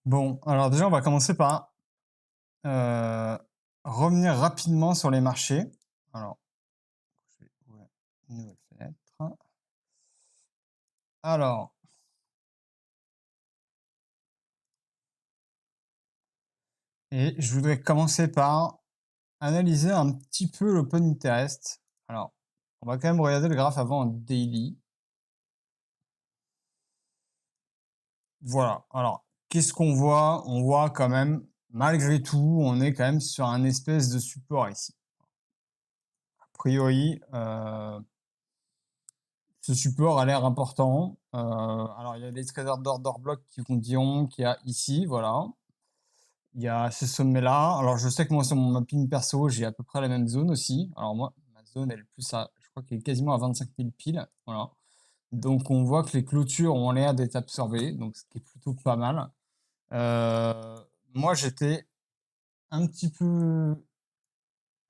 Bon, alors déjà, on va commencer par euh, revenir rapidement sur les marchés. Alors, je vais ouvrir une nouvelle fenêtre. Alors, et je voudrais commencer par analyser un petit peu l'open interest. Alors, on va quand même regarder le graphe avant en daily. Voilà. Alors, qu'est-ce qu'on voit? On voit quand même, malgré tout, on est quand même sur un espèce de support ici. A priori, ce support a l'air important. Alors, il y a les traders d'order block qui vous diront qu'il y a ici, voilà. Il y a ce sommet-là. Alors, je sais que moi, sur mon mapping perso, j'ai à peu près la même zone aussi. Alors, moi, ma zone, elle est plus à, je crois qu'elle est quasiment à 25 000 piles. Voilà. Donc, on voit que les clôtures ont l'air d'être absorbées, donc ce qui est plutôt pas mal. Euh, Moi, j'étais un petit peu.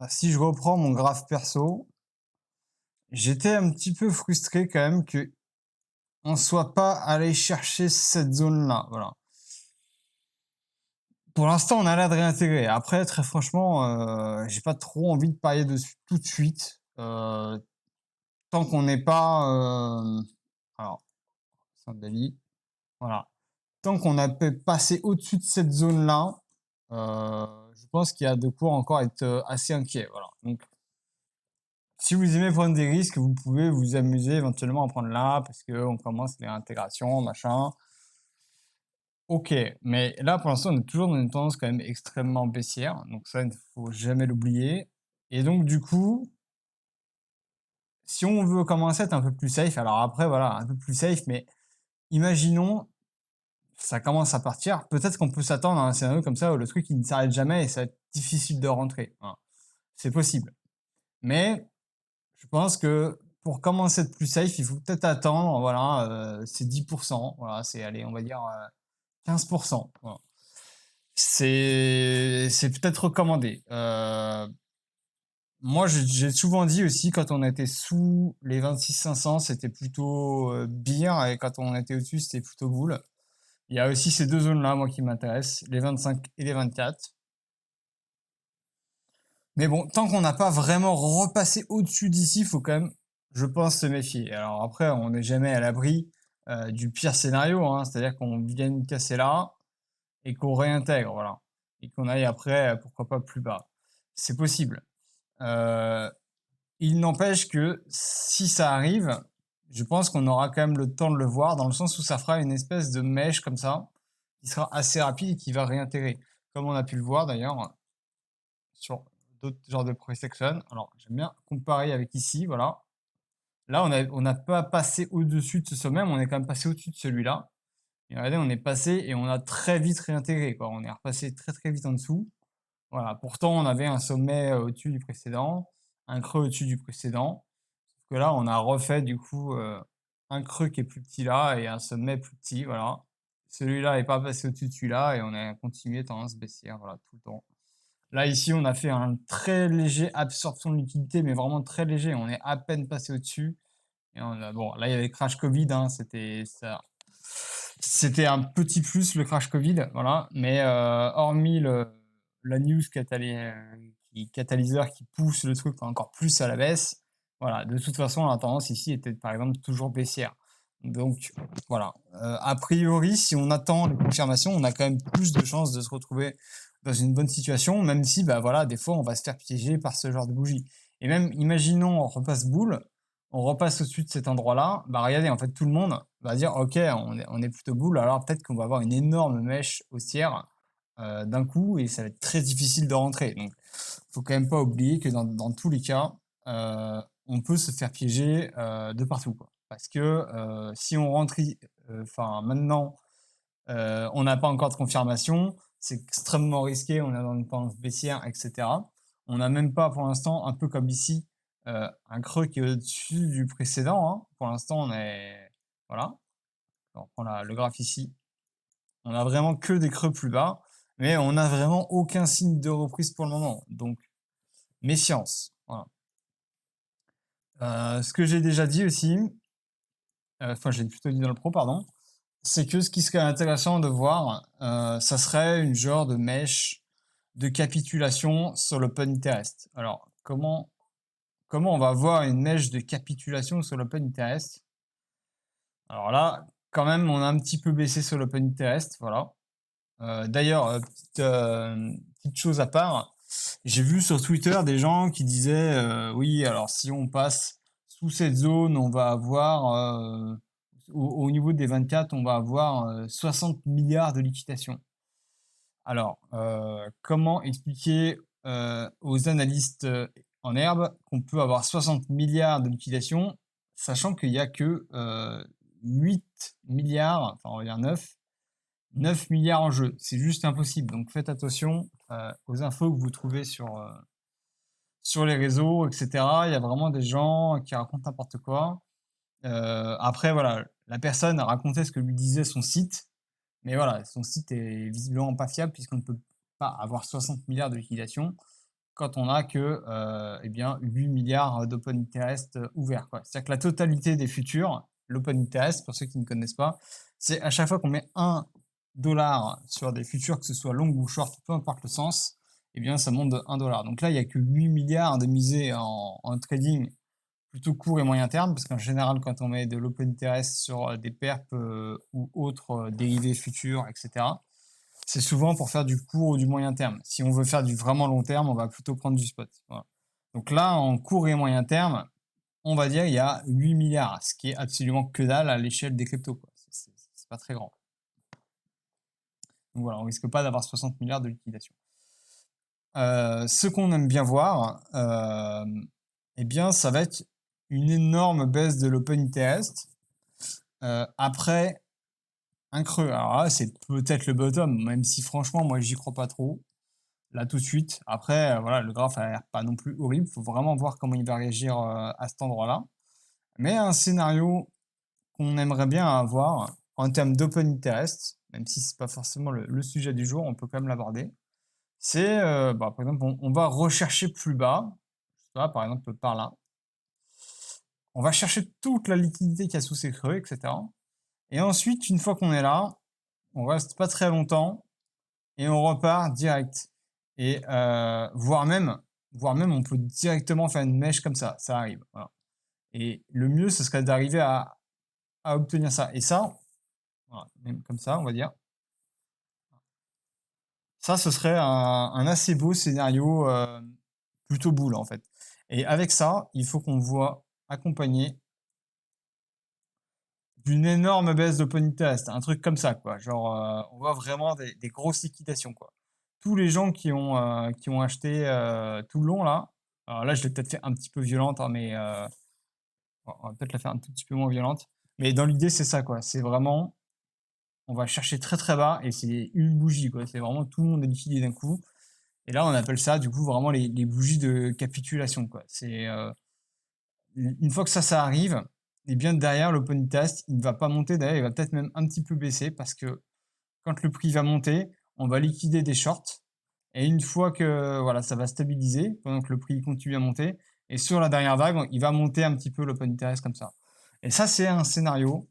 Si je reprends mon graphe perso, j'étais un petit peu frustré quand même que on soit pas allé chercher cette zone-là. Voilà. Pour l'instant, on a l'air de réintégrer. Après, très franchement, j'ai pas trop envie de parier dessus tout de suite. Tant qu'on n'est pas, alors, Saint-Denis, voilà. Tant qu'on a passé au-dessus de cette zone-là, je pense qu'il y a de quoi encore être assez inquiet. Voilà. Donc, si vous aimez prendre des risques, vous pouvez vous amuser éventuellement à prendre là, parce qu'on commence les réintégrations, machin. Ok, mais là, pour l'instant, on est toujours dans une tendance quand même extrêmement baissière, donc ça, il ne faut jamais l'oublier. Et donc, du coup, si on veut commencer à être un peu plus safe, alors après, voilà, un peu plus safe, mais imaginons, ça commence à partir, peut-être qu'on peut s'attendre à un scénario comme ça où le truc, il ne s'arrête jamais et ça va être difficile de rentrer. Voilà. C'est possible. Mais je pense que pour commencer à être plus safe, il faut peut-être attendre, voilà, c'est 10%, voilà, c'est, allez, on va dire 15%. Voilà. C'est peut-être recommandé. Moi, j'ai souvent dit aussi, quand on était sous les 26 500, c'était plutôt bien, et quand on était au-dessus, c'était plutôt bull. Il y a aussi ces deux zones-là, moi, qui m'intéressent, les 25 et les 24. Mais bon, tant qu'on n'a pas vraiment repassé au-dessus d'ici, il faut quand même, je pense, se méfier. Alors après, on n'est jamais à l'abri du pire scénario, hein, c'est-à-dire qu'on vienne casser là et qu'on réintègre, voilà. Et qu'on aille après, pourquoi pas plus bas. C'est possible. Euh, il n'empêche que si ça arrive, je pense qu'on aura quand même le temps de le voir, dans le sens où ça fera une espèce de mèche comme ça, qui sera assez rapide et qui va réintégrer. Comme on a pu le voir d'ailleurs sur d'autres genres de price action. Alors, j'aime bien comparer avec ici, voilà. Là, on n'a pas passé au-dessus de ce sommet, mais on est quand même passé au-dessus de celui-là. Et regardez, on est passé et on a très vite réintégré, quoi. On est repassé très très vite en dessous. Voilà. Pourtant, on avait un sommet au-dessus du précédent, un creux au-dessus du précédent. Sauf que là, on a refait du coup un creux qui est plus petit là et un sommet plus petit, voilà. Celui-là n'est pas passé au-dessus de celui-là et on a continué tendance baissière, voilà, tout le temps. Là, ici, on a fait un très léger absorption de liquidité, mais vraiment très léger. On est à peine passé au-dessus. Et on a, bon, là, il y avait le crash Covid, hein, c'était ça. C'était un petit plus le crash Covid, voilà. Mais hormis la news catalyseur qui pousse le truc encore plus à la baisse, voilà. De toute façon, la tendance ici était par exemple toujours baissière. Donc voilà. A priori, si on attend les confirmations, on a quand même plus de chances de se retrouver dans une bonne situation, même si bah voilà, des fois on va se faire piéger par ce genre de bougie. Et même, imaginons, on repasse boule, on repasse au-dessus de cet endroit-là, bah regardez, en fait, tout le monde va dire, ok, on est plutôt boule, alors peut-être qu'on va avoir une énorme mèche haussière d'un coup, et ça va être très difficile de rentrer. Donc, faut quand même pas oublier que dans tous les cas, on peut se faire piéger de partout, quoi. Parce que si on rentre, enfin maintenant, on n'a pas encore de confirmation, c'est extrêmement risqué, on est dans une tendance baissière, etc. On n'a même pas pour l'instant, un peu comme ici, un creux qui est au-dessus du précédent, hein. Pour l'instant, on est. Voilà. On prend le graphe ici. On a vraiment que des creux plus bas, mais on n'a vraiment aucun signe de reprise pour le moment. Donc, méfiance. Voilà. Ce que j'ai déjà dit aussi, enfin, j'ai plutôt dit dans le pro, pardon, c'est que ce qui serait intéressant de voir, ça serait une genre de mèche de capitulation sur l'open interest. Alors, comment on va voir une mèche de capitulation sur l'open interest? Alors là, quand même, on a un petit peu baissé sur l'open interest, voilà. D'ailleurs, petite chose à part, j'ai vu sur Twitter des gens qui disaient, «Oui, alors si on passe sous cette zone, on va avoir, au niveau des 24, on va avoir, 60 milliards de liquidations». Alors, comment expliquer, aux analystes, en herbe qu'on peut avoir 60 milliards de liquidations, sachant qu'il y a que, 8 milliards, enfin on va dire 9 milliards en jeu? C'est juste impossible, donc faites attention, aux infos que vous trouvez sur les réseaux et cetera. Il y a vraiment des gens qui racontent n'importe quoi. Après voilà, la personne a raconté ce que lui disait son site, mais voilà, son site est visiblement pas fiable puisqu'on ne peut pas avoir 60 milliards de liquidation quand on a que, eh bien 8 milliards d'open interest, ouverts, quoi. C'est-à-dire que la totalité des futurs, l'open interest, pour ceux qui ne connaissent pas, c'est à chaque fois qu'on met 1 dollar sur des futurs, que ce soit long ou short, peu importe le sens, eh bien ça monte de 1 dollar. Donc là, il y a que 8 milliards de misés en trading plutôt court et moyen terme, parce qu'en général, quand on met de l'open interest sur, des perps, ou autres, dérivés futurs et cetera, c'est souvent pour faire du court ou du moyen terme. Si on veut faire du vraiment long terme, on va plutôt prendre du spot, voilà. Donc là, en court et moyen terme, on va dire il y a 8 milliards, ce qui est absolument que dalle à l'échelle des cryptos, quoi. C'est pas très grand. Donc voilà, on risque pas d'avoir 60 milliards de liquidation. Ce qu'on aime bien voir, eh bien, ça va être une énorme baisse de l'open interest, après un creux. Alors là, c'est peut-être le bottom, même si franchement, moi, j'y crois pas trop, là, tout de suite. Après, voilà, le graphe a l'air pas non plus horrible. Il faut vraiment voir comment il va réagir, à cet endroit-là. Mais un scénario qu'on aimerait bien avoir en termes d'open interest, même si c'est pas forcément le sujet du jour, on peut quand même l'aborder. C'est, bah, par exemple, on va rechercher plus bas, je sais pas, par exemple par là. On va chercher toute la liquidité qu'il y a sous ces creux, et cetera. Et ensuite, une fois qu'on est là, on reste pas très longtemps et on repart direct. Et voire même, on peut directement faire une mèche comme ça arrive. Voilà. Et le mieux, ce serait d'arriver à obtenir ça. Et ça, voilà, même comme ça, on va dire. Ça, ce serait un assez beau scénario, plutôt bull en fait. Et avec ça, il faut qu'on voit accompagné d'une énorme baisse d'open interest, un truc comme ça, quoi. Genre, on voit vraiment des grosses liquidations, quoi. Tous les gens qui ont acheté, tout le long là, alors là, je l'ai peut-être fait un petit peu violente, hein, mais on va peut-être la faire un tout petit peu moins violente. Mais dans l'idée, c'est ça, quoi. C'est vraiment, on va chercher très, très bas et c'est une bougie, quoi. C'est vraiment tout le monde est liquidé d'un coup. Et là, on appelle ça, du coup, vraiment les bougies de capitulation, quoi. C'est, une fois que ça arrive, et bien derrière l'open test, il ne va pas monter, d'ailleurs, il va peut-être même un petit peu baisser parce que quand le prix va monter, on va liquider des shorts et une fois que voilà, ça va stabiliser pendant que le prix continue à monter et sur la dernière vague, il va monter un petit peu l'open interest comme ça. Et ça, c'est un scénario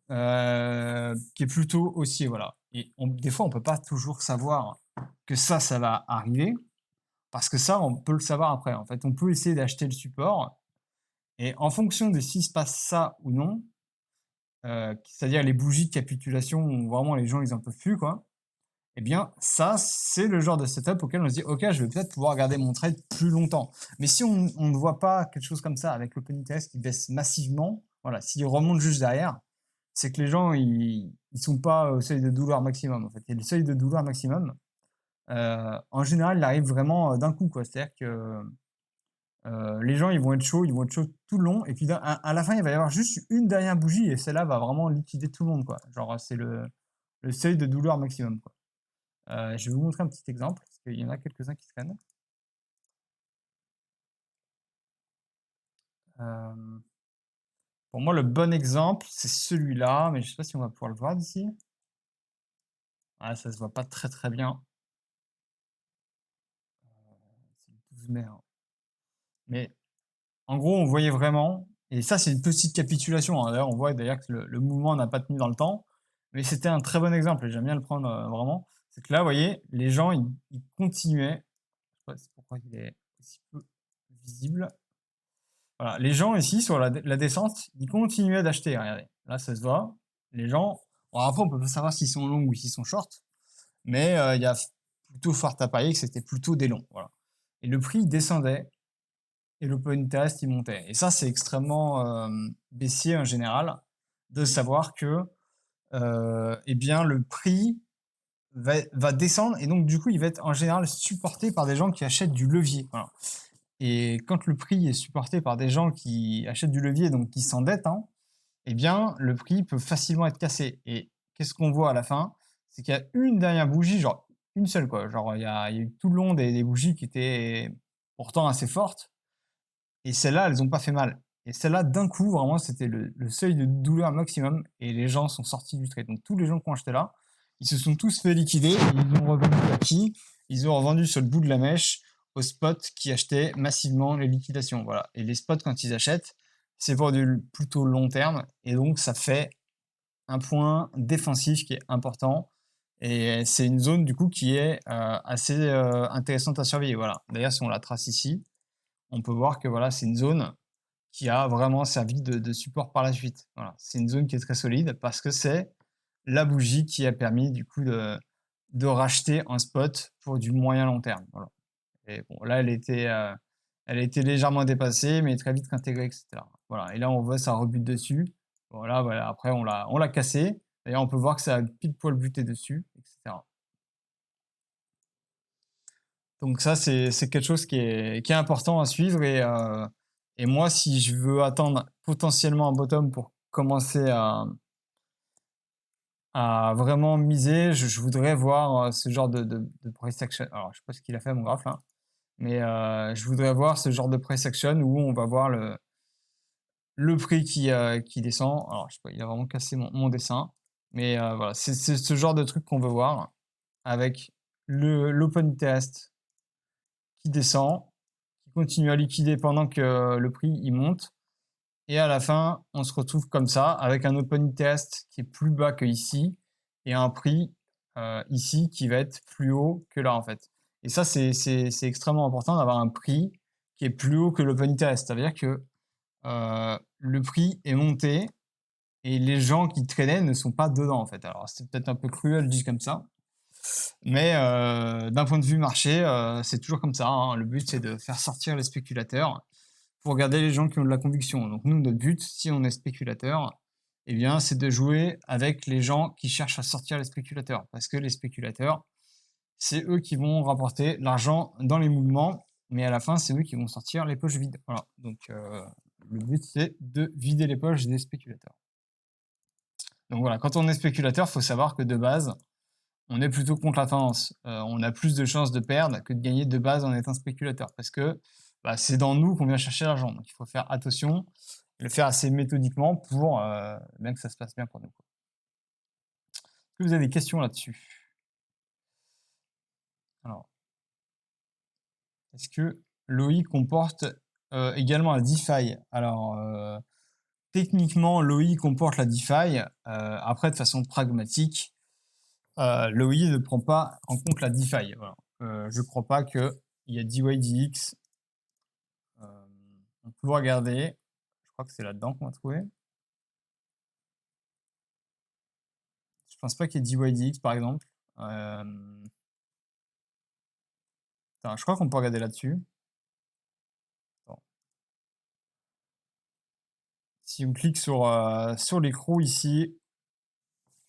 qui est plutôt haussier, voilà. Et des fois, on peut pas toujours savoir que ça va arriver parce que ça, on peut le savoir après. En fait, on peut essayer d'acheter le support et en fonction de s'il se passe ça ou non, c'est-à-dire les bougies de capitulation où vraiment les gens ils en peuvent plus quoi, eh bien ça c'est le genre de setup auquel on se dit ok je vais peut-être pouvoir garder mon trade plus longtemps. Mais si on ne voit pas quelque chose comme ça avec l'open interest qui baisse massivement, voilà, s'il remonte juste derrière, c'est que les gens ils sont pas au seuil de douleur maximum en fait. Et le seuil de douleur maximum, en général il arrive vraiment d'un coup quoi. C'est-à-dire que les gens, ils vont être chauds tout le long, et puis à la fin, il va y avoir juste une dernière bougie, et celle-là va vraiment liquider tout le monde, quoi. Genre, c'est le seuil de douleur maximum, quoi. Je vais vous montrer un petit exemple, parce qu'il y en a quelques-uns qui traînent. Euh, pour moi, le bon exemple, c'est celui-là, mais je sais pas si on va pouvoir le voir d'ici. Ah, ça se voit pas très très bien. C'est le 12 mai, hein. Mais en gros, on voyait vraiment, et ça, c'est une petite capitulation, hein. D'ailleurs, on voit d'ailleurs que le mouvement n'a pas tenu dans le temps. Mais c'était un très bon exemple et j'aime bien le prendre, vraiment. C'est que là, vous voyez, les gens, ils continuaient. Je sais pas c'est pourquoi il est aussi peu visible. Voilà, les gens ici sur la descente, ils continuaient d'acheter, regardez. Là, ça se voit. Les gens, bon, après, on peut pas savoir s'ils sont longs ou s'ils sont short, mais il y a plutôt fort à parier que c'était plutôt des longs. Voilà. Et le prix il descendait et l'open interest il montait. Et ça, c'est extrêmement baissier en général de savoir que eh bien, le prix va descendre et donc du coup, il va être en général supporté par des gens qui achètent du levier. Voilà. Et quand le prix est supporté par des gens qui achètent du levier, donc qui s'endettent, hein, eh bien, le prix peut facilement être cassé. Et qu'est-ce qu'on voit à la fin? C'est qu'il y a une dernière bougie, genre une seule, quoi. Genre, il y a eu tout le long des bougies qui étaient pourtant assez fortes. Et celles-là, elles n'ont pas fait mal. Et celle-là, d'un coup, vraiment, c'était le seuil de douleur maximum. Et les gens sont sortis du trade. Donc, tous les gens qui ont acheté là, ils se sont tous fait liquider. Et ils ont revendu à qui? Ils ont revendu sur le bout de la mèche aux spots qui achetaient massivement les liquidations. Voilà. Et les spots, quand ils achètent, c'est pour du plutôt long terme. Et donc, ça fait un point défensif qui est important. Et c'est une zone, du coup, qui est assez intéressante à surveiller. Voilà. D'ailleurs, si on la trace ici, on peut voir que voilà, c'est une zone qui a vraiment servi de support par la suite. Voilà. C'est une zone qui est très solide parce que c'est la bougie qui a permis du coup de racheter un spot pour du moyen long terme. Voilà. Et bon, là, elle était légèrement dépassée, mais très vite intégrée, etc. Voilà. Et là, on voit ça rebute dessus. Voilà, voilà. Après, on l'a cassé. D'ailleurs, on peut voir que ça a pile poil buté dessus, etc. Donc ça, c'est quelque chose qui est important à suivre et moi, si je veux attendre potentiellement un bottom pour commencer à vraiment miser, je voudrais voir ce genre de price action. Alors, je sais pas ce qu'il a fait mon graphe là, mais je voudrais voir ce genre de price action où on va voir le prix qui descend. Alors, je sais pas, il a vraiment cassé mon dessin, mais voilà, c'est ce genre de truc qu'on veut voir avec l'open test qui descend, qui continue à liquider pendant que le prix il monte. Et à la fin, on se retrouve comme ça, avec un open interest qui est plus bas que ici, et un prix ici qui va être plus haut que là en fait. Et ça, c'est extrêmement important d'avoir un prix qui est plus haut que l'open interest. Ça veut dire que le prix est monté et les gens qui tradaient ne sont pas dedans en fait. Alors c'est peut-être un peu cruel dit comme ça, mais d'un point de vue marché, c'est toujours comme ça, hein. Le but, c'est de faire sortir les spéculateurs pour garder les gens qui ont de la conviction. Donc nous, notre but, si on est spéculateur, eh bien, c'est de jouer avec les gens qui cherchent à sortir les spéculateurs. Parce que les spéculateurs, c'est eux qui vont rapporter l'argent dans les mouvements, mais à la fin, c'est eux qui vont sortir les poches vides. Voilà. Donc le but, c'est de vider les poches des spéculateurs. Donc voilà, quand on est spéculateur, il faut savoir que de base, on est plutôt contre la tendance. On a plus de chances de perdre que de gagner de base en étant spéculateur. Parce que bah, c'est dans nous qu'on vient chercher l'argent. Donc il faut faire attention, le faire assez méthodiquement pour bien que ça se passe bien pour nous. Est-ce que vous avez des questions là-dessus? Alors, est-ce que l'OI comporte également la DeFi? Alors, techniquement, l'OI comporte la DeFi. Après, de façon pragmatique, l'OI ne prend pas en compte la DeFi. Voilà. Je ne crois pas qu'il y a DYDX. On peut regarder. Je crois que c'est là-dedans qu'on va trouver. Je pense pas qu'il y ait DYDX par exemple. Attends, je crois qu'on peut regarder là-dessus. Attends. Si on clique sur l'écran ici,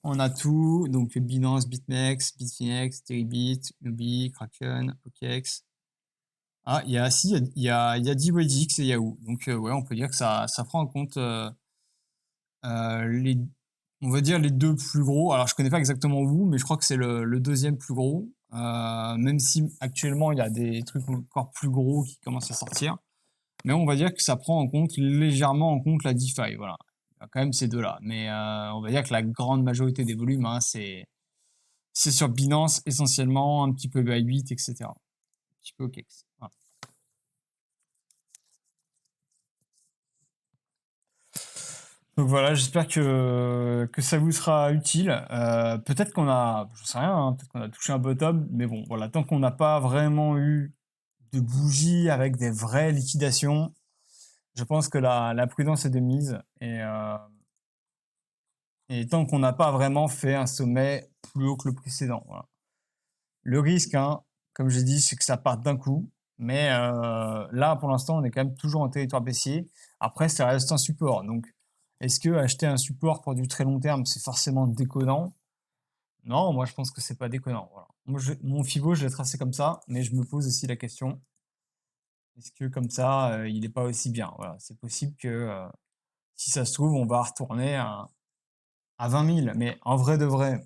on a tout. Donc Binance, BitMEX, Bitfinex, Deribit, Nubi, Kraken, OKEx. Ah, si, il y a DYDX et Yahoo. Donc ouais, on peut dire que ça prend en compte les, on va dire les deux plus gros. Alors je connais pas exactement où, mais je crois que c'est le deuxième plus gros. Même si actuellement il y a des trucs encore plus gros qui commencent à sortir. Mais on va dire que ça prend en compte légèrement en compte la DeFi. Voilà. Il y a quand même ces deux-là. Mais on va dire que la grande majorité des volumes, hein, c'est sur Binance essentiellement, un petit peu Bybit, etc. Un petit peu OKEx. Voilà. Donc voilà, j'espère que ça vous sera utile. Peut-être qu'on a, je sais rien, hein, peut-être qu'on a touché un bottom, mais bon, voilà, tant qu'on n'a pas vraiment eu de bougies avec des vraies liquidations, je pense que la prudence est de mise. Et tant qu'on n'a pas vraiment fait un sommet plus haut que le précédent. Voilà. Le risque, hein, comme j'ai dit, c'est que ça parte d'un coup. Mais là, pour l'instant, on est quand même toujours en territoire baissier. Après, ça reste un support. Donc, est-ce que acheter un support pour du très long terme, c'est forcément déconnant? Non, moi, je pense que c'est pas déconnant. Voilà. Moi, mon Fibo, je l'ai tracé comme ça, mais je me pose aussi la question, est-ce que comme ça, il n'est pas aussi bien? Voilà. C'est possible que, si ça se trouve, on va retourner à 20 000. Mais en vrai de vrai,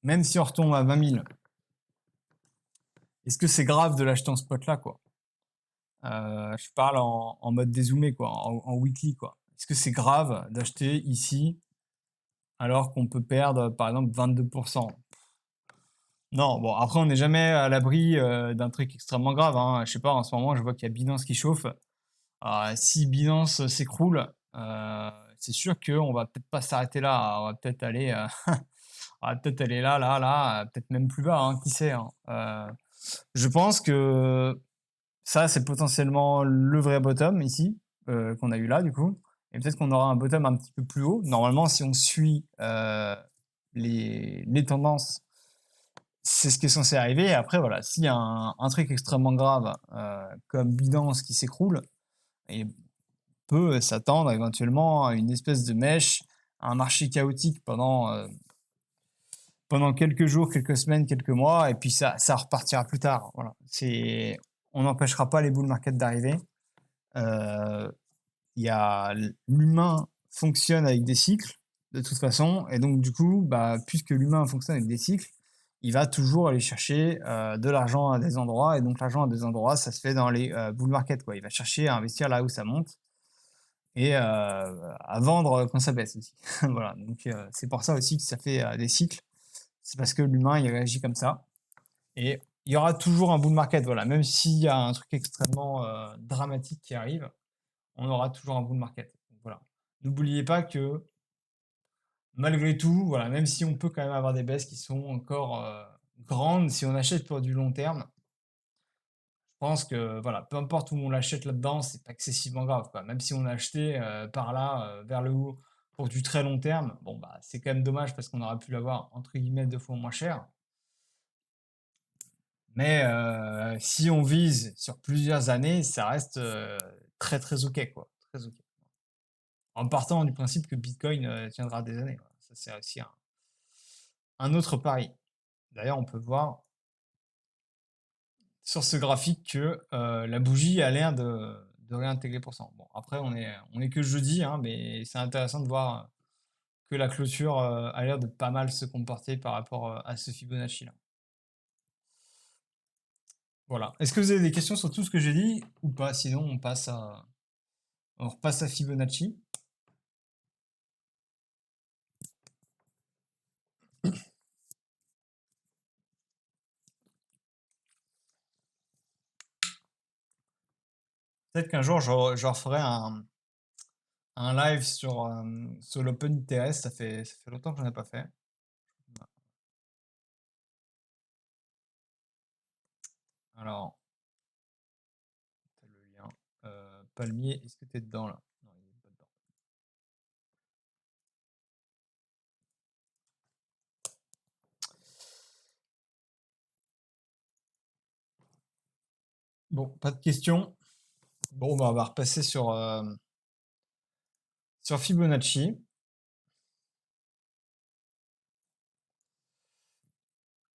même si on retombe à 20 000, est-ce que c'est grave de l'acheter en spot là, quoi? Je parle en mode dézoomé, quoi, en weekly, quoi. Est-ce que c'est grave d'acheter ici alors qu'on peut perdre, par exemple, 22%? Non, bon, après, on n'est jamais à l'abri d'un truc extrêmement grave, hein. Je sais pas, en ce moment, je vois qu'il y a Binance qui chauffe. Si Binance s'écroule, c'est sûr qu'on va peut-être pas s'arrêter là. On va peut-être aller, on va peut-être aller là, là, là, peut-être même plus bas, hein, qui sait, hein. Je pense que ça, c'est potentiellement le vrai bottom ici, qu'on a eu là, du coup. Et peut-être qu'on aura un bottom un petit peu plus haut. Normalement, si on suit les tendances, c'est ce qui est censé arriver. Et après, voilà, s'il y a un truc extrêmement grave, comme Binance qui s'écroule, et peut s'attendre éventuellement à une espèce de mèche, à un marché chaotique pendant quelques jours, quelques semaines, quelques mois, et puis ça repartira plus tard. Voilà. On n'empêchera pas les bull market d'arriver. Euh, L'humain fonctionne avec des cycles de toute façon, et donc du coup, bah, puisque l'humain fonctionne avec des cycles, il va toujours aller chercher de l'argent à des endroits, et donc l'argent à des endroits, ça se fait dans les bull market, quoi. Il va chercher à investir là où ça monte et à vendre quand ça baisse aussi. Voilà, donc c'est pour ça aussi que ça fait des cycles. C'est parce que l'humain il réagit comme ça, et il y aura toujours un bull market, voilà, même s'il y a un truc extrêmement dramatique qui arrive, on aura toujours un bull market. Donc, voilà. N'oubliez pas que malgré tout, voilà, même si on peut quand même avoir des baisses qui sont encore grandes, si on achète pour du long terme, je pense que voilà, peu importe où on l'achète là-dedans, c'est pas excessivement grave, quoi. Même si on a acheté par là, vers le haut, pour du très long terme, bon bah c'est quand même dommage parce qu'on aurait pu l'avoir entre guillemets 2 fois moins cher. Mais si on vise sur plusieurs années, ça reste très très ok, quoi. Très ok. En partant du principe que Bitcoin tiendra des années. Voilà. Ça, c'est aussi un autre pari. D'ailleurs, on peut voir sur ce graphique que la bougie a l'air de réintégrer pour cent. Bon, après, on est que jeudi, hein, mais c'est intéressant de voir que la clôture a l'air de pas mal se comporter par rapport à ce Fibonacci-là. Voilà. Est-ce que vous avez des questions sur tout ce que j'ai dit ou pas? Sinon, on repasse à Fibonacci. Peut-être qu'un jour, je referai un live sur l'Open ITS. Ça fait longtemps que je n'en ai pas fait. Alors, t'as le lien. Palmier, est-ce que tu es dedans là? Non, il est pas dedans. Bon, pas de questions. Bon, bah, on va repasser sur Fibonacci.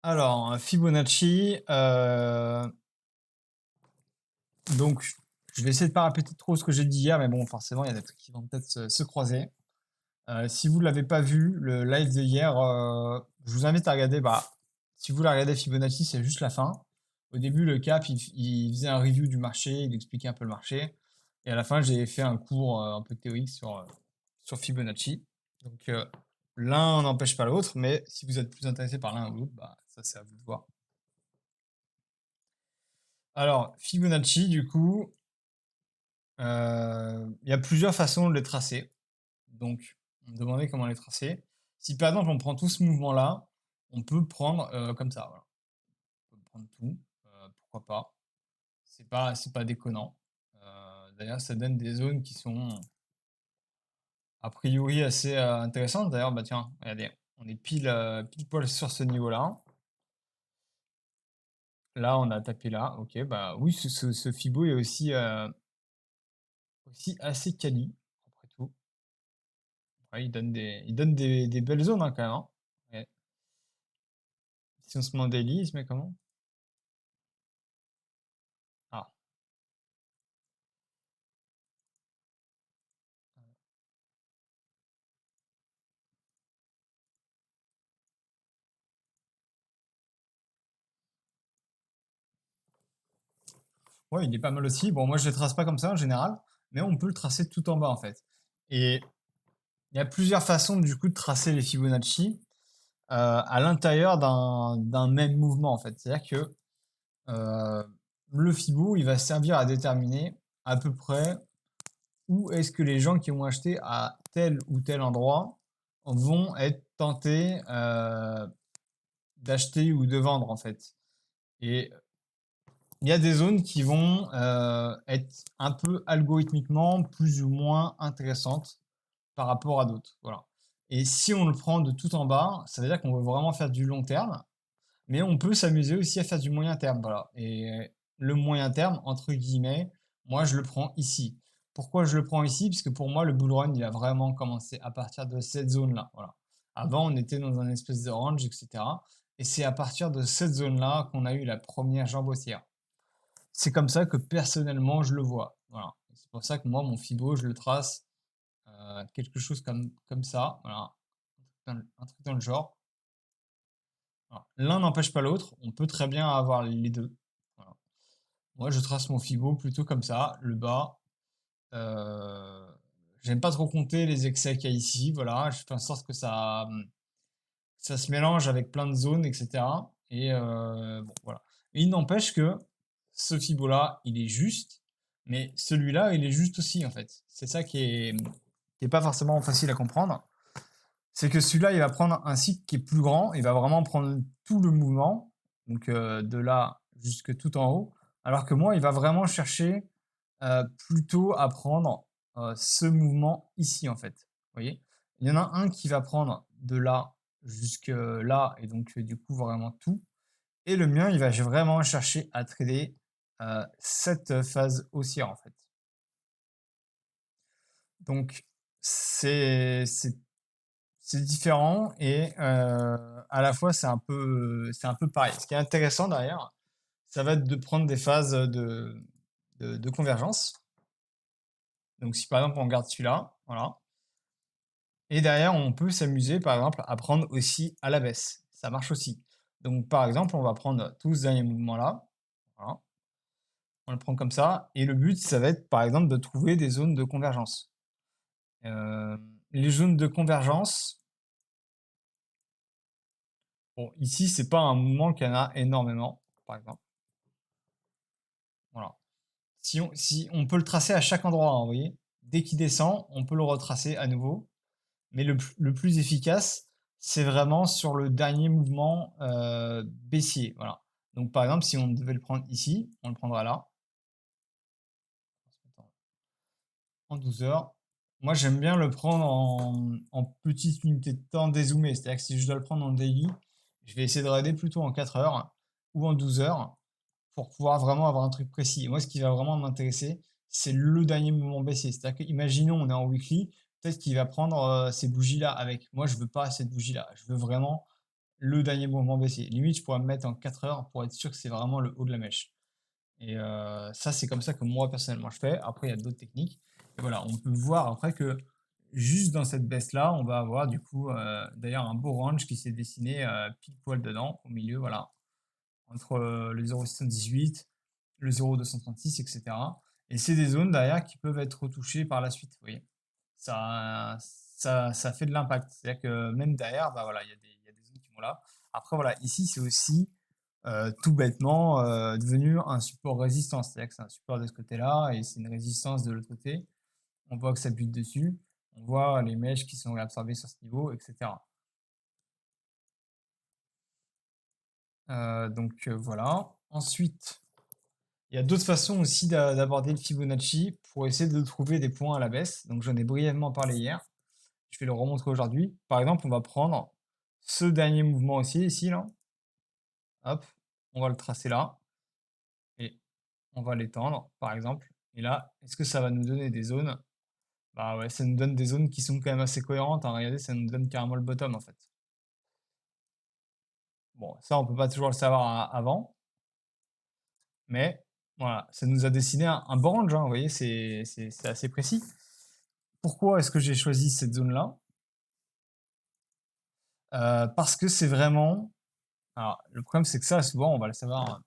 Alors, Fibonacci, donc je vais essayer de pas répéter trop ce que j'ai dit hier, mais bon, forcément, il y a des trucs qui vont peut-être se croiser. Si vous ne l'avez pas vu, le live de hier, je vous invite à regarder. Bah, si vous la regardez Fibonacci, c'est juste la fin. Au début, le cap, il faisait un review du marché, il expliquait un peu le marché. Et à la fin, j'ai fait un cours un peu théorique sur Fibonacci. Donc, l'un n'empêche pas l'autre, mais si vous êtes plus intéressé par l'un ou l'autre, bah, ça, c'est à vous de voir. Alors, Fibonacci, du coup, il y a plusieurs façons de les tracer. Donc, on me demandait comment les tracer. Si par exemple on prend tout ce mouvement-là, on peut prendre comme ça, voilà. On peut prendre tout, pourquoi pas. C'est pas déconnant. D'ailleurs, ça donne des zones qui sont a priori assez intéressantes. D'ailleurs, bah tiens, regardez, on est pile poil sur ce niveau-là. Là, on a tapé là, ok, bah oui, ce Fibo est aussi assez quali, après tout. Ouais, il donne des belles zones hein, quand même, hein. Ouais. Si on se met en daily, il se met comment? Ah, ouais, il est pas mal aussi. Bon, moi, je le trace pas comme ça en général, mais on peut le tracer tout en bas en fait. Et il y a plusieurs façons du coup de tracer les Fibonacci à l'intérieur d'un même mouvement en fait. C'est-à-dire que le Fibo, il va servir à déterminer à peu près où est-ce que les gens qui ont acheté à tel ou tel endroit vont être tentés d'acheter ou de vendre en fait. Et il y a des zones qui vont être un peu algorithmiquement plus ou moins intéressantes par rapport à d'autres. Voilà. Et si on le prend de tout en bas, ça veut dire qu'on veut vraiment faire du long terme, mais on peut s'amuser aussi à faire du moyen terme. Voilà. Et le moyen terme, entre guillemets, moi je le prends ici. Pourquoi je le prends ici? Parce que pour moi, le bull run, il a vraiment commencé à partir de cette zone-là. Voilà. Avant, on était dans un espèce de range, etc. Et c'est à partir de cette zone-là qu'on a eu la première jambe haussière. C'est comme ça que personnellement je le vois. Voilà. C'est pour ça que moi, mon Fibo, je le trace quelque chose comme ça. Voilà. Un truc dans le genre. Voilà. L'un n'empêche pas l'autre. On peut très bien avoir les deux. Voilà. Moi, je trace mon Fibo plutôt comme ça. Le bas. Euh, J'aime pas trop compter les excès qu'il y a ici. Voilà. Je fais en sorte que ça se mélange avec plein de zones, etc. Et bon, voilà. Mais il n'empêche que ce Fibo-là, il est juste, mais celui-là, il est juste aussi, en fait. C'est ça qui est pas forcément facile à comprendre. C'est que celui-là, il va prendre un cycle qui est plus grand, il va vraiment prendre tout le mouvement, donc de là jusque tout en haut, alors que moi, il va vraiment chercher plutôt à prendre ce mouvement ici, en fait. Vous voyez? Il y en a un qui va prendre de là jusque là, et donc du coup vraiment tout. Et le mien, il va vraiment chercher à trader cette phase haussière, en fait. Donc, c'est différent et à la fois c'est un peu pareil. Ce qui est intéressant derrière, ça va être de prendre des phases de convergence. Donc si par exemple on regarde celui-là, voilà. Et derrière, on peut s'amuser par exemple à prendre aussi à la baisse. Ça marche aussi. Donc par exemple, on va prendre tout ce dernier mouvement-là. Voilà. On le prend comme ça. Et le but, ça va être par exemple de trouver des zones de convergence. Les zones de convergence, bon, ici, c'est pas un mouvement qu'il y en a énormément, par exemple. Voilà. Si on peut le tracer à chaque endroit, hein, vous voyez. Dès qu'il descend, on peut le retracer à nouveau. Mais le plus efficace, c'est vraiment sur le dernier mouvement baissier. Voilà. Donc par exemple, si on devait le prendre ici, on le prendra là, en 12 heures. Moi, j'aime bien le prendre en petite unité de temps dézoomée. C'est-à-dire que si je dois le prendre en daily, je vais essayer de regarder plutôt en 4 heures ou en 12 heures pour pouvoir vraiment avoir un truc précis. Et moi, ce qui va vraiment m'intéresser, c'est le dernier mouvement baissier. C'est-à-dire que, imaginons, on est en weekly, peut-être qu'il va prendre ces bougies-là avec. Moi, je veux pas cette bougie-là. Je veux vraiment le dernier mouvement baissier. Limite, je pourrais me mettre en 4 heures pour être sûr que c'est vraiment le haut de la mèche. Et ça, c'est comme ça que moi, personnellement, je fais. Après, il y a d'autres techniques. Et voilà, on peut voir après que juste dans cette baisse-là, on va avoir du coup, d'ailleurs, un beau range qui s'est dessiné pile poil dedans, au milieu, voilà, entre le 0,78, le 0,236, etc. Et c'est des zones derrière qui peuvent être retouchées par la suite, vous voyez. Ça fait de l'impact. C'est-à-dire que même derrière, bah voilà, il y a des zones qui vont là. Après, voilà, ici, c'est aussi tout bêtement devenu un support résistance. C'est-à-dire que c'est un support de ce côté-là et c'est une résistance de l'autre côté. On voit que ça bute dessus. On voit les mèches qui sont réabsorbées sur ce niveau, etc. Donc voilà. Ensuite, il y a d'autres façons aussi d'aborder le Fibonacci pour essayer de trouver des points à la baisse. Donc j'en ai brièvement parlé hier. Je vais le remontrer aujourd'hui. Par exemple, on va prendre ce dernier mouvement aussi, ici, là. Hop, on va le tracer là. Et on va l'étendre, par exemple. Et là, est-ce que ça va nous donner des zones? Bah ouais, ça nous donne des zones qui sont quand même assez cohérentes, hein. Regardez, ça nous donne carrément le bottom, en fait. Bon, ça, on peut pas toujours le savoir avant. Mais voilà, ça nous a dessiné un bon range, hein. Vous voyez, c'est assez précis. Pourquoi est-ce que j'ai choisi cette zone-là? Parce que c'est vraiment... Alors, le problème, c'est que ça, souvent, on va le savoir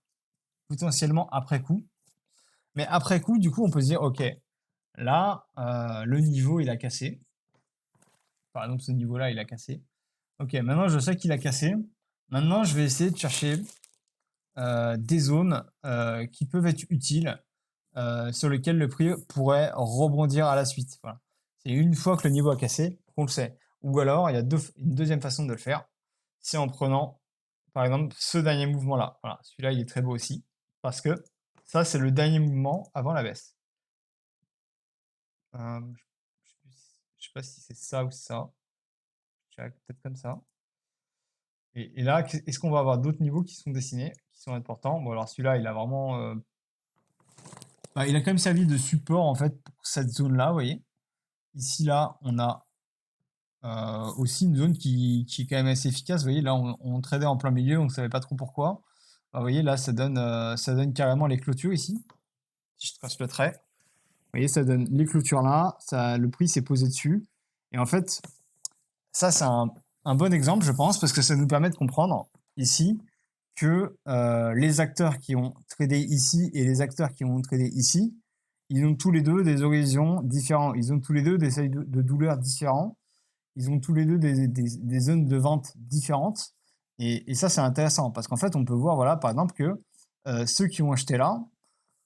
potentiellement après coup. Mais après coup, du coup, on peut se dire, OK, là, le niveau, il a cassé. Par exemple, ce niveau-là, il a cassé. OK, maintenant, je sais qu'il a cassé. Maintenant, je vais essayer de chercher des zones qui peuvent être utiles, sur lesquelles le prix pourrait rebondir à la suite. Voilà. C'est une fois que le niveau a cassé qu'on le sait. Ou alors, il y a une deuxième façon de le faire, c'est en prenant, par exemple, ce dernier mouvement-là. Voilà, celui-là, il est très beau aussi, parce que ça, c'est le dernier mouvement avant la baisse. Je sais pas si c'est ça ou ça. Je dirais peut-être comme ça. Et là, est-ce qu'on va avoir d'autres niveaux qui sont dessinés, qui sont importants? Bon, alors celui-là, il a vraiment... bah, il a quand même servi de support, en fait, pour cette zone-là, vous voyez. Ici, là, on a aussi une zone qui est quand même assez efficace. Vous voyez, là, on tradait en plein milieu, on ne savait pas trop pourquoi. Bah, vous voyez, là, ça donne carrément les clôtures ici. Si je trace le trait, vous voyez, ça donne les clôtures là, le prix s'est posé dessus. Et en fait, ça, c'est un bon exemple, je pense, parce que ça nous permet de comprendre ici que les acteurs qui ont tradé ici et les acteurs qui ont tradé ici, ils ont tous les deux des horizons différents. Ils ont tous les deux des seuils de douleur différents. Ils ont tous les deux des zones de vente différentes. Et ça, c'est intéressant parce qu'en fait, on peut voir, voilà, par exemple, que ceux qui ont acheté là,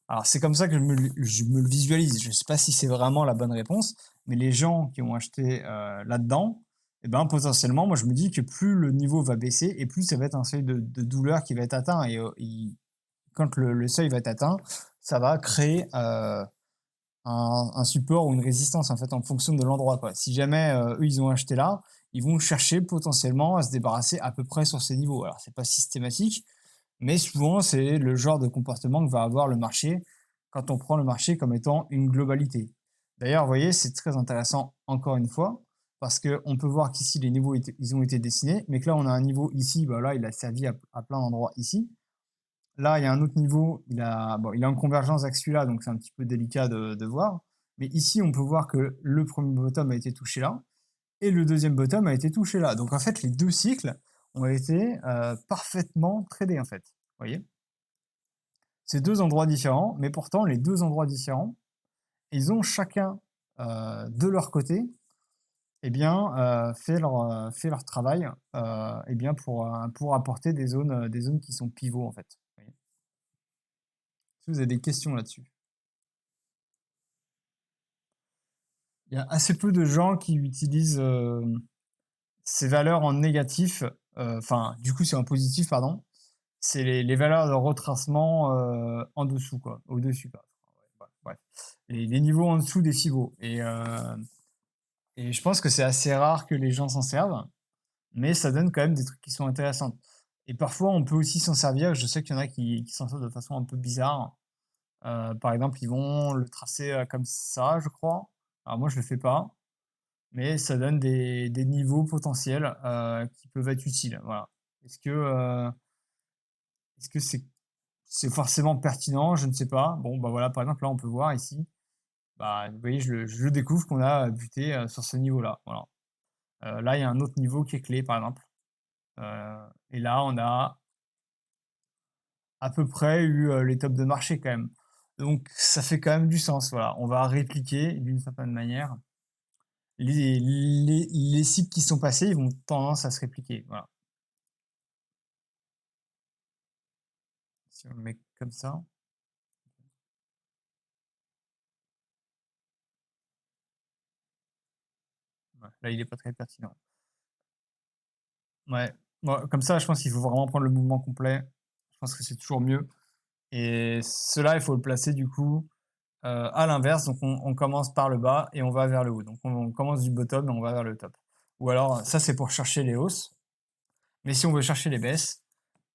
alors c'est comme ça que je me le visualise. Je ne sais pas si c'est vraiment la bonne réponse, mais les gens qui ont acheté là-dedans, eh ben, potentiellement, moi je me dis que plus le niveau va baisser et plus ça va être un seuil de douleur qui va être atteint. Et quand le seuil va être atteint, ça va créer un support ou une résistance en fait en fonction de l'endroit, quoi. Si jamais eux ils ont acheté là, ils vont chercher potentiellement à se débarrasser à peu près sur ces niveaux. Alors c'est pas systématique, mais souvent c'est le genre de comportement que va avoir le marché quand on prend le marché comme étant une globalité. D'ailleurs, vous voyez, c'est très intéressant encore une fois parce que on peut voir qu'ici les niveaux ils ont été dessinés, mais que là on a un niveau ici, bah là il a servi à plein d'endroits ici. Là, il y a un autre niveau, bon, il est en convergence avec celui-là, donc c'est un petit peu délicat de voir. Mais ici, on peut voir que le premier bottom a été touché là, et le deuxième bottom a été touché là. Donc en fait, les deux cycles ont été parfaitement tradés, en fait. Vous voyez? C'est deux endroits différents, mais pourtant, les deux endroits différents, ils ont chacun, de leur côté, eh bien, fait leur travail eh bien, pour apporter des zones qui sont pivots, en fait. Vous voyez. Est-ce que vous avez des questions là-dessus? Il y a assez peu de gens qui utilisent ces valeurs en négatif, enfin, du coup, c'est en positif, pardon. C'est les valeurs de retracement en dessous, quoi, au-dessus, quoi. Ouais, bref. Les niveaux en dessous des Fibos. Et je pense que c'est assez rare que les gens s'en servent, mais ça donne quand même des trucs qui sont intéressants. Et parfois, on peut aussi s'en servir. Je sais qu'il y en a qui s'en servent de façon un peu bizarre. Par exemple, ils vont le tracer comme ça, je crois. Alors moi, je le fais pas. Mais ça donne des niveaux potentiels qui peuvent être utiles. Voilà. Est-ce que est-ce que c'est forcément pertinent? Je ne sais pas. Bon, bah voilà, par exemple, là, on peut voir ici, bah, vous voyez, je découvre qu'on a buté sur ce niveau-là. Voilà. Là, il y a un autre niveau qui est clé, par exemple. Et là, on a à peu près eu les tops de marché quand même. Donc, ça fait quand même du sens. Voilà. On va répliquer d'une certaine manière. Les cycles qui sont passés, ils vont tendance à se répliquer. Voilà. Si on le met comme ça. là, il est pas très pertinent. Ouais, moi, comme ça, je pense qu'il faut vraiment prendre le mouvement complet. Je pense que c'est toujours mieux et cela, il faut le placer du coup, à l'inverse. Donc on commence par le bas et on va vers le haut. Donc on commence du bottom et on va vers le top. Ou alors ça, c'est pour chercher les hausses, mais si on veut chercher les baisses,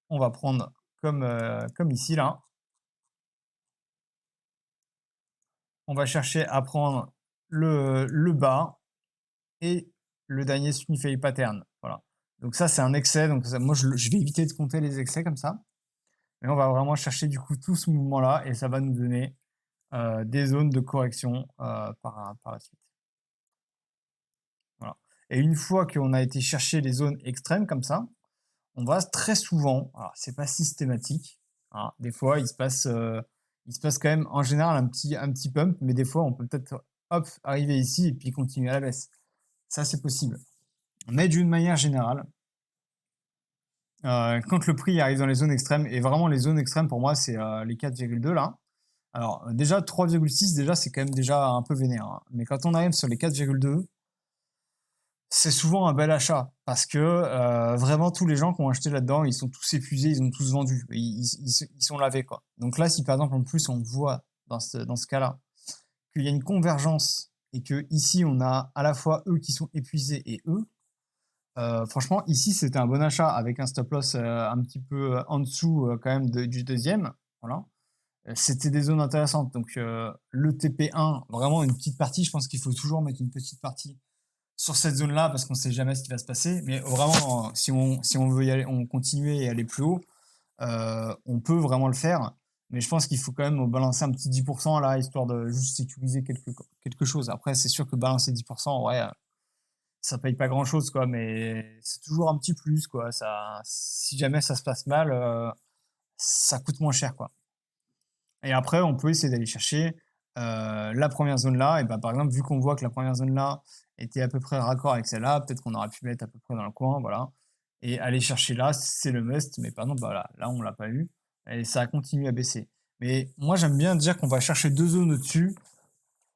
on va prendre comme ici là, on va chercher à prendre le bas et le dernier Smith pattern. Voilà. Donc ça, c'est un excès. Donc ça, moi, je vais éviter de compter les excès comme ça. Mais on va vraiment chercher du coup tout ce mouvement-là et ça va nous donner des zones de correction par la suite. Voilà. Et une fois qu'on a été chercher les zones extrêmes comme ça, on va très souvent, alors c'est pas systématique, hein, des fois il se passe quand même en général un petit pump, mais des fois on peut peut-être hop arriver ici et puis continuer à la baisse. Ça c'est possible. Mais d'une manière générale, quand le prix arrive dans les zones extrêmes, et vraiment les zones extrêmes pour moi c'est les 4,2 là. Alors déjà 3,6 déjà c'est quand même déjà un peu vénère, hein. Mais quand on arrive sur les 4,2, c'est souvent un bel achat parce que vraiment tous les gens qui ont acheté là-dedans, ils sont tous épuisés, ils ont tous vendu, ils sont lavés quoi. Donc là, si par exemple en plus on voit dans ce cas-là qu'il y a une convergence et que ici on a à la fois eux qui sont épuisés et eux, franchement ici c'était un bon achat avec un stop loss un petit peu en dessous quand même du deuxième, voilà. C'était des zones intéressantes. Donc le TP1, vraiment une petite partie, je pense qu'il faut toujours mettre une petite partie sur cette zone-là parce qu'on ne sait jamais ce qui va se passer. Mais vraiment, si on veut y aller, on continuer et aller plus haut, on peut vraiment le faire. Mais je pense qu'il faut quand même balancer un petit 10% là, histoire de juste sécuriser quelque chose. Après, c'est sûr que balancer 10%, ouais, ça paye pas grand-chose, quoi, mais c'est toujours un petit plus, quoi. Ça, si jamais ça se passe mal, ça coûte moins cher, quoi. Et après, on peut essayer d'aller chercher la première zone là. Et ben, par exemple, vu qu'on voit que la première zone là était à peu près raccord avec celle-là, peut-être qu'on aurait pu mettre à peu près dans le coin, voilà. Et aller chercher là, c'est le must. Mais par exemple, voilà, là, on l'a pas eu. Et ça a continué à baisser. Mais moi, j'aime bien dire qu'on va chercher deux zones au-dessus.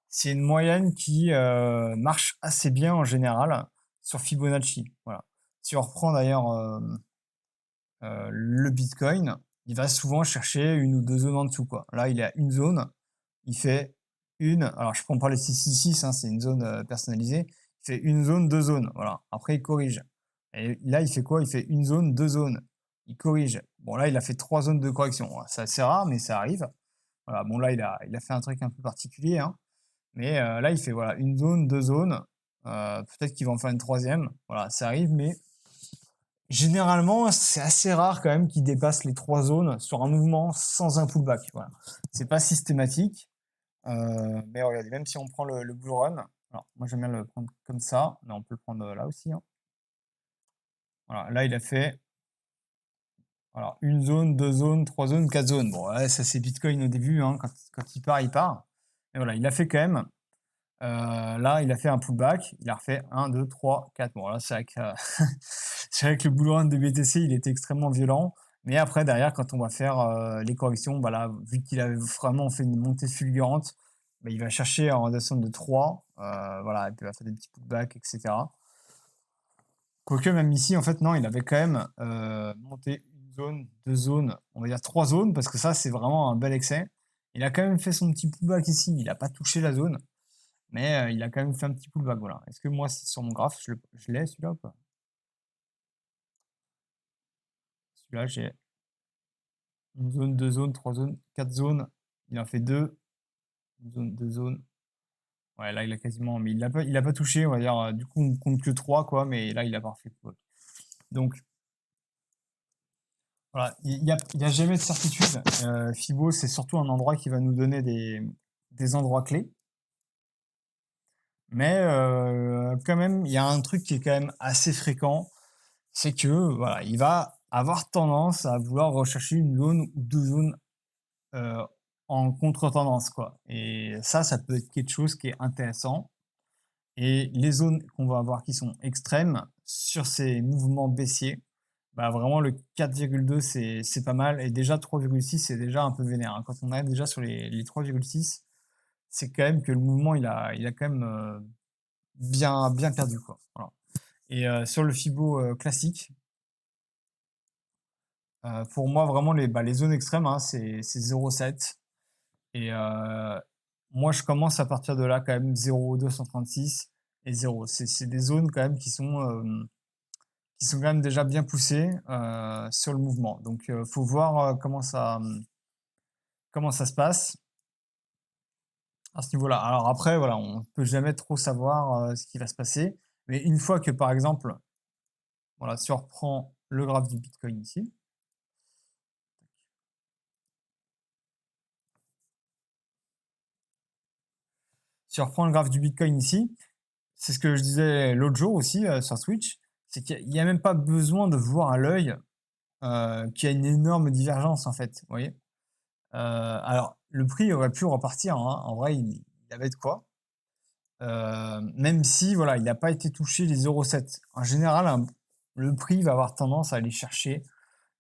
C'est une moyenne qui marche assez bien en général sur Fibonacci. Voilà. Si on reprend d'ailleurs le Bitcoin, il va souvent chercher une ou deux zones en dessous, quoi. Là, il est à une zone, il fait alors je prends pas les 666, hein, c'est une zone personnalisée, il fait une zone, deux zones, voilà. Après, il corrige. Et là, il fait quoi? Il fait une zone, deux zones. Il corrige. Bon, là, il a fait trois zones de correction. C'est assez rare, mais ça arrive. Voilà, bon, là, il a fait un truc un peu particulier, hein. Mais là, il fait voilà, une zone, deux zones. Peut-être qu'il va en faire une troisième. Voilà, ça arrive, mais généralement, c'est assez rare quand même qu'il dépasse les trois zones sur un mouvement sans un pullback. Voilà. C'est pas systématique, mais regardez, même si on prend le bull run, alors moi j'aime bien le prendre comme ça, mais on peut le prendre là aussi, hein. Voilà, là il a fait alors, une zone, deux zones, trois zones, quatre zones. Bon, ouais, ça c'est Bitcoin au début, hein, quand il part, il part. Et voilà, il a fait quand même. Là, il a fait un pullback, il a refait un, 2, 3, 4. Bon, là, c'est vrai que, c'est vrai que le bull run de BTC, il était extrêmement violent. Mais après, derrière, quand on va faire les corrections, bah là, vu qu'il avait vraiment fait une montée fulgurante, bah, il va chercher en redescendre de 3. Voilà, et puis il va faire des petits pullbacks, etc. Quoique, même ici, en fait, non, il avait quand même monté une zone, deux zones, on va dire trois zones, parce que ça, c'est vraiment un bel excès. Il a quand même fait son petit pullback ici, il n'a pas touché la zone. Mais il a quand même fait un petit pullback, voilà. Est-ce que moi, sur mon graphe, je l'ai celui-là ou pas? Celui-là, j'ai une zone, deux zones, trois zones, quatre zones. Il en fait deux. Une zone, deux zones. Ouais, là, il a quasiment. Mais il a pas touché, on va dire. Du coup, on compte que trois, quoi. Mais là, il a pas fait pullback. Donc, voilà. Il y a jamais de certitude. Fibo, c'est surtout un endroit qui va nous donner des endroits clés. Mais quand même, il y a un truc qui est quand même assez fréquent, c'est que voilà, il va avoir tendance à vouloir rechercher une zone ou deux zones euh, en contre-tendance, quoi. Et ça peut être quelque chose qui est intéressant. Et les zones qu'on va avoir qui sont extrêmes sur ces mouvements baissiers, bah vraiment le 4,2 c'est pas mal. Et déjà 3,6 c'est déjà un peu vénère, hein. Quand on arrive déjà sur les 3,6, c'est quand même que le mouvement il a quand même bien perdu, quoi. Voilà. Et sur le Fibo classique, pour moi, vraiment, les zones extrêmes, hein, c'est 0,7. Et moi, je commence à partir de là, quand même, 0,236 et 0. C'est des zones, quand même, qui sont quand même déjà bien poussées sur le mouvement. Donc, faut voir comment ça se passe à ce niveau-là. Alors après, voilà, on peut jamais trop savoir ce qui va se passer. Mais une fois que, par exemple, voilà, si on reprend le graphe du Bitcoin ici, si on reprend le graphe du Bitcoin ici, c'est ce que je disais l'autre jour aussi sur Twitch, c'est qu'il n'y a même pas besoin de voir à l'œil qu'il y a une énorme divergence en fait, vous voyez. Alors, le prix aurait pu repartir, hein, en vrai, il avait de quoi. Même si, voilà, il n'a pas été touché les 0,7. En général, le prix va avoir tendance à aller chercher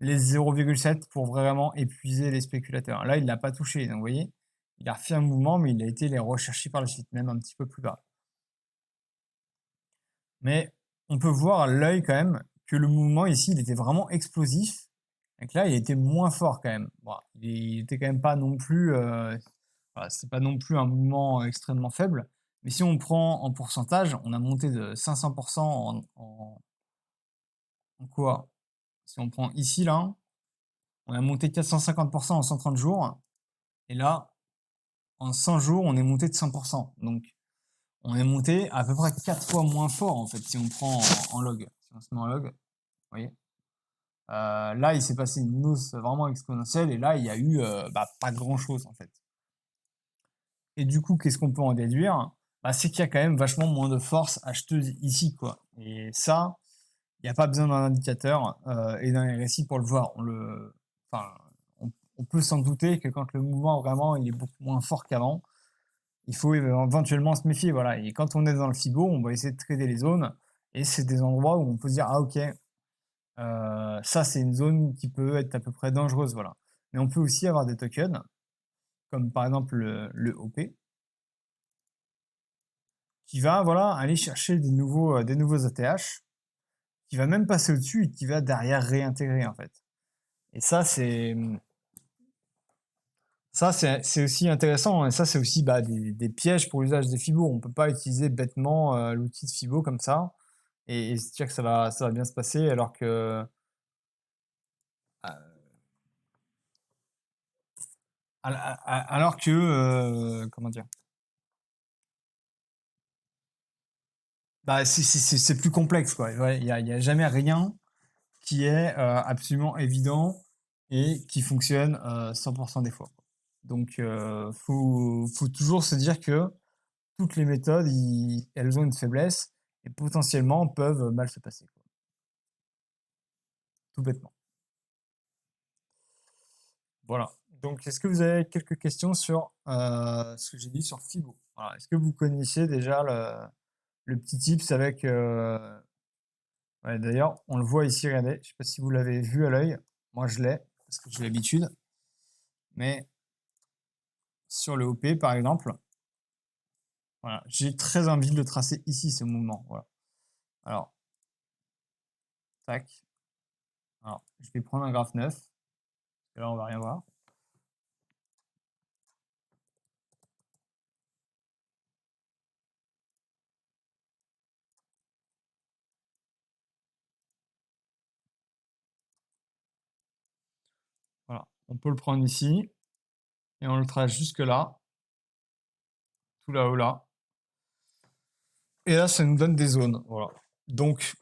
les 0,7 pour vraiment épuiser les spéculateurs. Là, il l'a pas touché, donc vous voyez, il a refait un mouvement, mais il a été les rechercher par la suite, même un petit peu plus bas. Mais on peut voir à l'œil quand même que le mouvement ici, il était vraiment explosif. Donc là, il était moins fort quand même. Bon, il était quand même pas non plus, voilà, c'est pas non plus un mouvement extrêmement faible. Mais si on prend en pourcentage, on a monté de 500% en quoi? Si on prend ici, là, on a monté 450% en 130 jours. Et là, en 100 jours, on est monté de 100%. Donc, on est monté à peu près 4 fois moins fort, en fait, si on prend en log. Si on se met en log, vous voyez. Là, il s'est passé une hausse vraiment exponentielle et là, il y a eu pas grand-chose en fait. Et du coup, qu'est-ce qu'on peut en déduire? C'est qu'il y a quand même vachement moins de force acheteuse ici, quoi. Et ça, il n'y a pas besoin d'un indicateur et d'un RSI pour le voir. Enfin, on peut s'en douter que quand le mouvement vraiment il est beaucoup moins fort qu'avant, il faut éventuellement se méfier. Voilà. Et quand on est dans le Fibo, on va essayer de trader les zones et c'est des endroits où on peut se dire ah ok, ça, c'est une zone qui peut être à peu près dangereuse, voilà. Mais on peut aussi avoir des tokens, comme par exemple le OP, qui va, voilà, aller chercher des nouveaux ATH, qui va même passer au-dessus et qui va derrière réintégrer, en fait. Et c'est aussi intéressant, hein. Et ça, c'est aussi des pièges pour l'usage des Fibo. On peut pas utiliser bêtement l'outil de Fibo comme ça et se dire que ça va bien se passer alors que alors que comment dire? C'est plus complexe, quoi. Ouais, il y a jamais rien qui est absolument évident et qui fonctionne 100% des fois. Donc, faut toujours se dire que toutes les méthodes, elles ont une faiblesse et potentiellement peuvent mal se passer, quoi. Tout bêtement. Voilà. Donc, est-ce que vous avez quelques questions sur ce que j'ai dit sur Fibo? Voilà. Est-ce que vous connaissiez déjà le petit tips avec ouais, d'ailleurs, on le voit ici, regardez, je sais pas si vous l'avez vu à l'œil, moi je l'ai, parce que j'ai l'habitude, mais sur le OP par exemple, voilà, j'ai très envie de le tracer ici, ce mouvement, voilà. Alors, tac, alors je vais prendre un graphe neuf, parce que là on va rien voir. Voilà, on peut le prendre ici, et on le trace jusque là, tout là-haut là, et là ça nous donne des zones, voilà. Donc,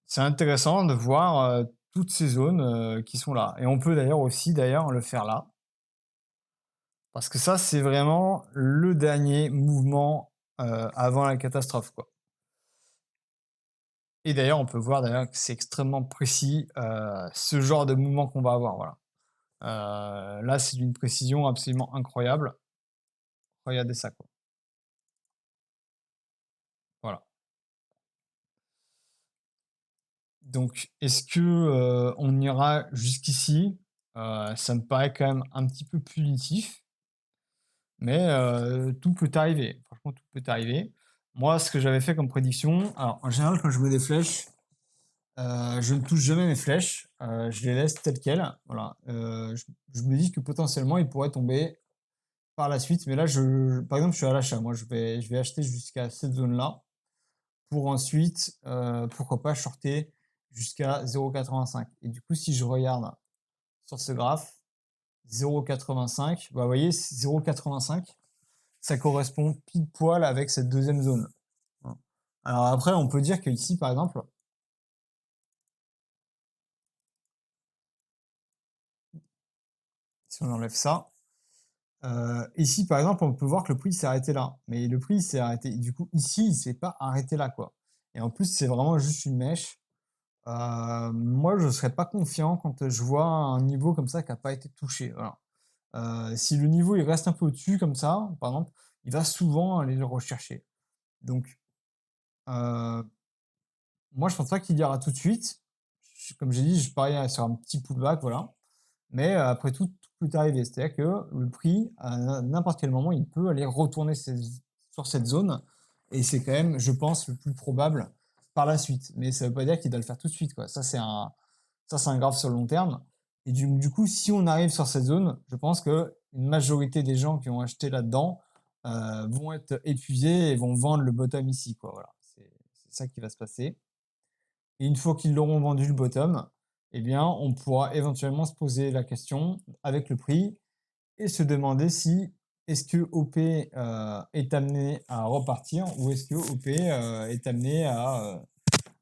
c'est intéressant de voir toutes ces zones qui sont là. Et on peut d'ailleurs aussi d'ailleurs le faire là. Parce que ça, c'est vraiment le dernier mouvement avant la catastrophe, quoi. Et d'ailleurs, on peut voir d'ailleurs que c'est extrêmement précis ce genre de mouvement qu'on va avoir, voilà. Là, c'est d'une précision absolument incroyable. Regardez ça, quoi. Voilà. Donc, est-ce que on ira jusqu'ici? Ça me paraît quand même un petit peu punitif. Mais tout peut arriver. Franchement, tout peut arriver. Moi, ce que j'avais fait comme prédiction, alors en général, quand je mets des flèches, je ne touche jamais mes flèches, je les laisse telles quelles. Voilà. Je me dis que potentiellement, ils pourraient tomber par la suite. Mais là, par exemple, je suis à l'achat. Moi, je vais acheter jusqu'à cette zone-là pour ensuite, pourquoi pas, shorter jusqu'à 0,85. Et du coup, si je regarde sur ce graphe, 0,85, bah, vous voyez, 0,85, ça correspond pile poil avec cette deuxième zone. Alors après, on peut dire qu'ici, par exemple, si on enlève ça, ici, par exemple, on peut voir que le prix s'est arrêté là. Mais le prix s'est arrêté. Du coup, ici, il s'est pas arrêté là, quoi. Et en plus, c'est vraiment juste une mèche. Moi, je ne serais pas confiant quand je vois un niveau comme ça qui n'a pas été touché. Voilà. Si le niveau il reste un peu au-dessus, comme ça, par exemple, il va souvent aller le rechercher. Donc, euh, moi, je pense pas qu'il ira tout de suite. Comme j'ai dit, je parie sur un petit pullback, voilà. Mais après tout, tout peut arriver. C'est-à-dire que le prix, à n'importe quel moment, il peut aller retourner sur cette zone. Et c'est quand même, je pense, le plus probable par la suite. Mais ça ne veut pas dire qu'il doit le faire tout de suite, quoi. Ça, c'est un graphe sur le long terme. Et du coup, si on arrive sur cette zone, je pense que une majorité des gens qui ont acheté là-dedans vont être épuisés et vont vendre le bottom ici, quoi. Voilà. C'est ça qui va se passer. Et une fois qu'ils l'auront vendu le bottom, eh bien, on pourra éventuellement se poser la question avec le prix et se demander si est-ce que OP est amené à repartir ou est-ce que OP est amené à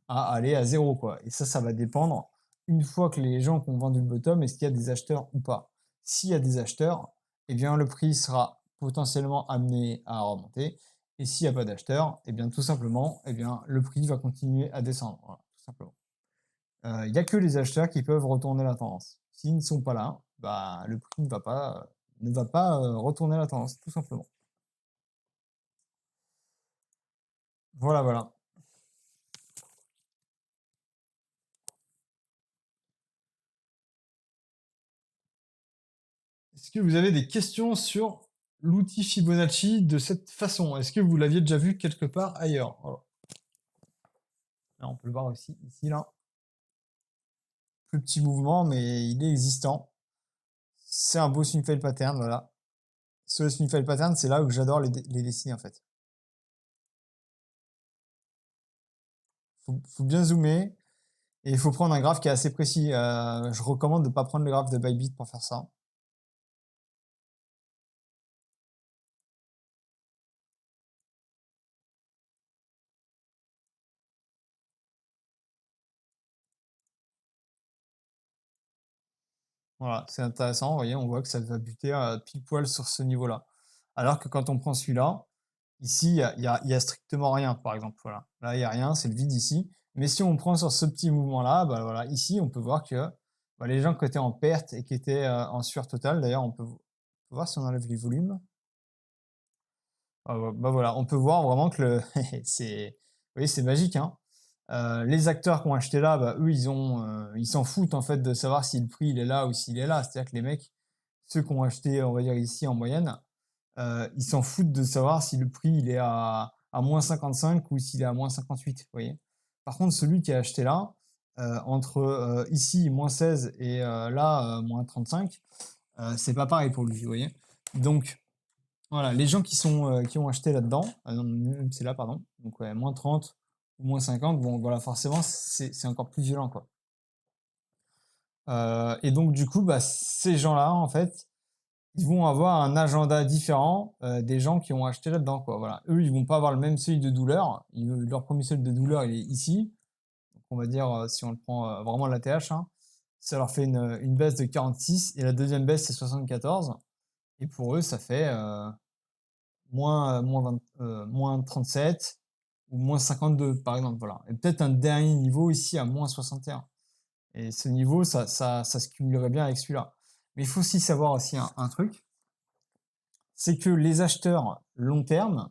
aller à zéro, quoi. Et ça va dépendre une fois que les gens qui ont vendu le bottom, est-ce qu'il y a des acheteurs ou pas. S'il y a des acheteurs, eh bien, le prix sera potentiellement amené à remonter. Et s'il n'y a pas d'acheteurs, eh bien, tout simplement, eh bien, le prix va continuer à descendre. Voilà, tout simplement. Il n'y a que les acheteurs qui peuvent retourner la tendance. S'ils ne sont pas là, bah, le prix ne va pas retourner la tendance, tout simplement. Voilà, voilà. Est-ce que vous avez des questions sur l'outil Fibonacci de cette façon? Est-ce que vous l'aviez déjà vu quelque part ailleurs? Voilà. Là, on peut le voir aussi, ici, là. Plus petit mouvement, mais il est existant. C'est un beau swing fail pattern, voilà. Ce swing fail pattern, c'est là où j'adore les dessiner, en fait. Faut bien zoomer et il faut prendre un graphe qui est assez précis. Je recommande de ne pas prendre le graphe de Bybit pour faire ça. Voilà, c'est intéressant, vous voyez, on voit que ça va buter pile poil sur ce niveau-là. Alors que quand on prend celui-là, ici, il y a strictement rien, par exemple. Voilà. Là, il n'y a rien, c'est le vide ici. Mais si on prend sur ce petit mouvement-là, bah, voilà, ici, on peut voir que bah, les gens qui étaient en perte et qui étaient en sueur totale, d'ailleurs, on peut voir si on enlève les volumes. Bah, voilà, on peut voir vraiment que c'est, vous voyez, c'est magique, hein. Les acteurs qui ont acheté là, bah, eux, ils s'en foutent en fait de savoir si le prix il est là ou s'il est là. C'est-à-dire que les mecs, ceux qui ont acheté, on va dire ici en moyenne, ils s'en foutent de savoir si le prix il est à moins 55 ou s'il est à moins 58, vous voyez. Par contre, celui qui a acheté là, entre ici moins 16 et là moins 35, c'est pas pareil pour lui, vous voyez. Donc voilà, les gens qui ont acheté là-dedans, non, même c'est là, pardon, donc ouais, moins 30 ou moins 50, bon voilà, forcément c'est encore plus violent, quoi. Et donc du coup, bah, ces gens-là, en fait, ils vont avoir un agenda différent des gens qui ont acheté là-dedans, quoi. Voilà. Eux, ils vont pas avoir le même seuil de douleur. Leur premier seuil de douleur, il est ici. Donc, on va dire, si on le prend vraiment la TH, hein, ça leur fait une baisse de 46 et la deuxième baisse, c'est 74. Et pour eux, ça fait moins 37 ou moins 52, par exemple. Voilà. Et peut-être un dernier niveau ici à moins 61. Et ce niveau, ça se cumulerait bien avec celui-là. Mais il faut aussi savoir aussi un truc, c'est que les acheteurs long terme,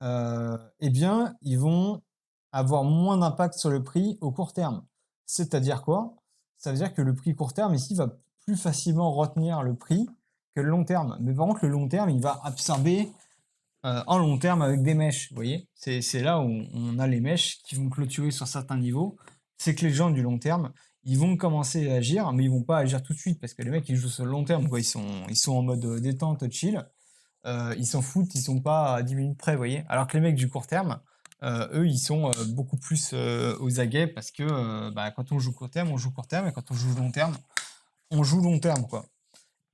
eh bien, ils vont avoir moins d'impact sur le prix au court terme. C'est-à-dire quoi? Ça veut dire que le prix court terme ici va plus facilement retenir le prix que le long terme. Mais par contre, le long terme, il va absorber en long terme avec des mèches, vous voyez? C'est là où on a les mèches qui vont clôturer sur certains niveaux. C'est que les gens du long terme, ils vont commencer à agir, mais ils vont pas agir tout de suite parce que les mecs, ils jouent sur le long terme, quoi. Ils sont en mode détente, chill. Ils s'en foutent, ils sont pas à 10 minutes près, vous voyez? Alors que les mecs du court terme, eux, ils sont beaucoup plus aux aguets parce que bah, quand on joue court terme, on joue court terme, et quand on joue long terme, on joue long terme, quoi.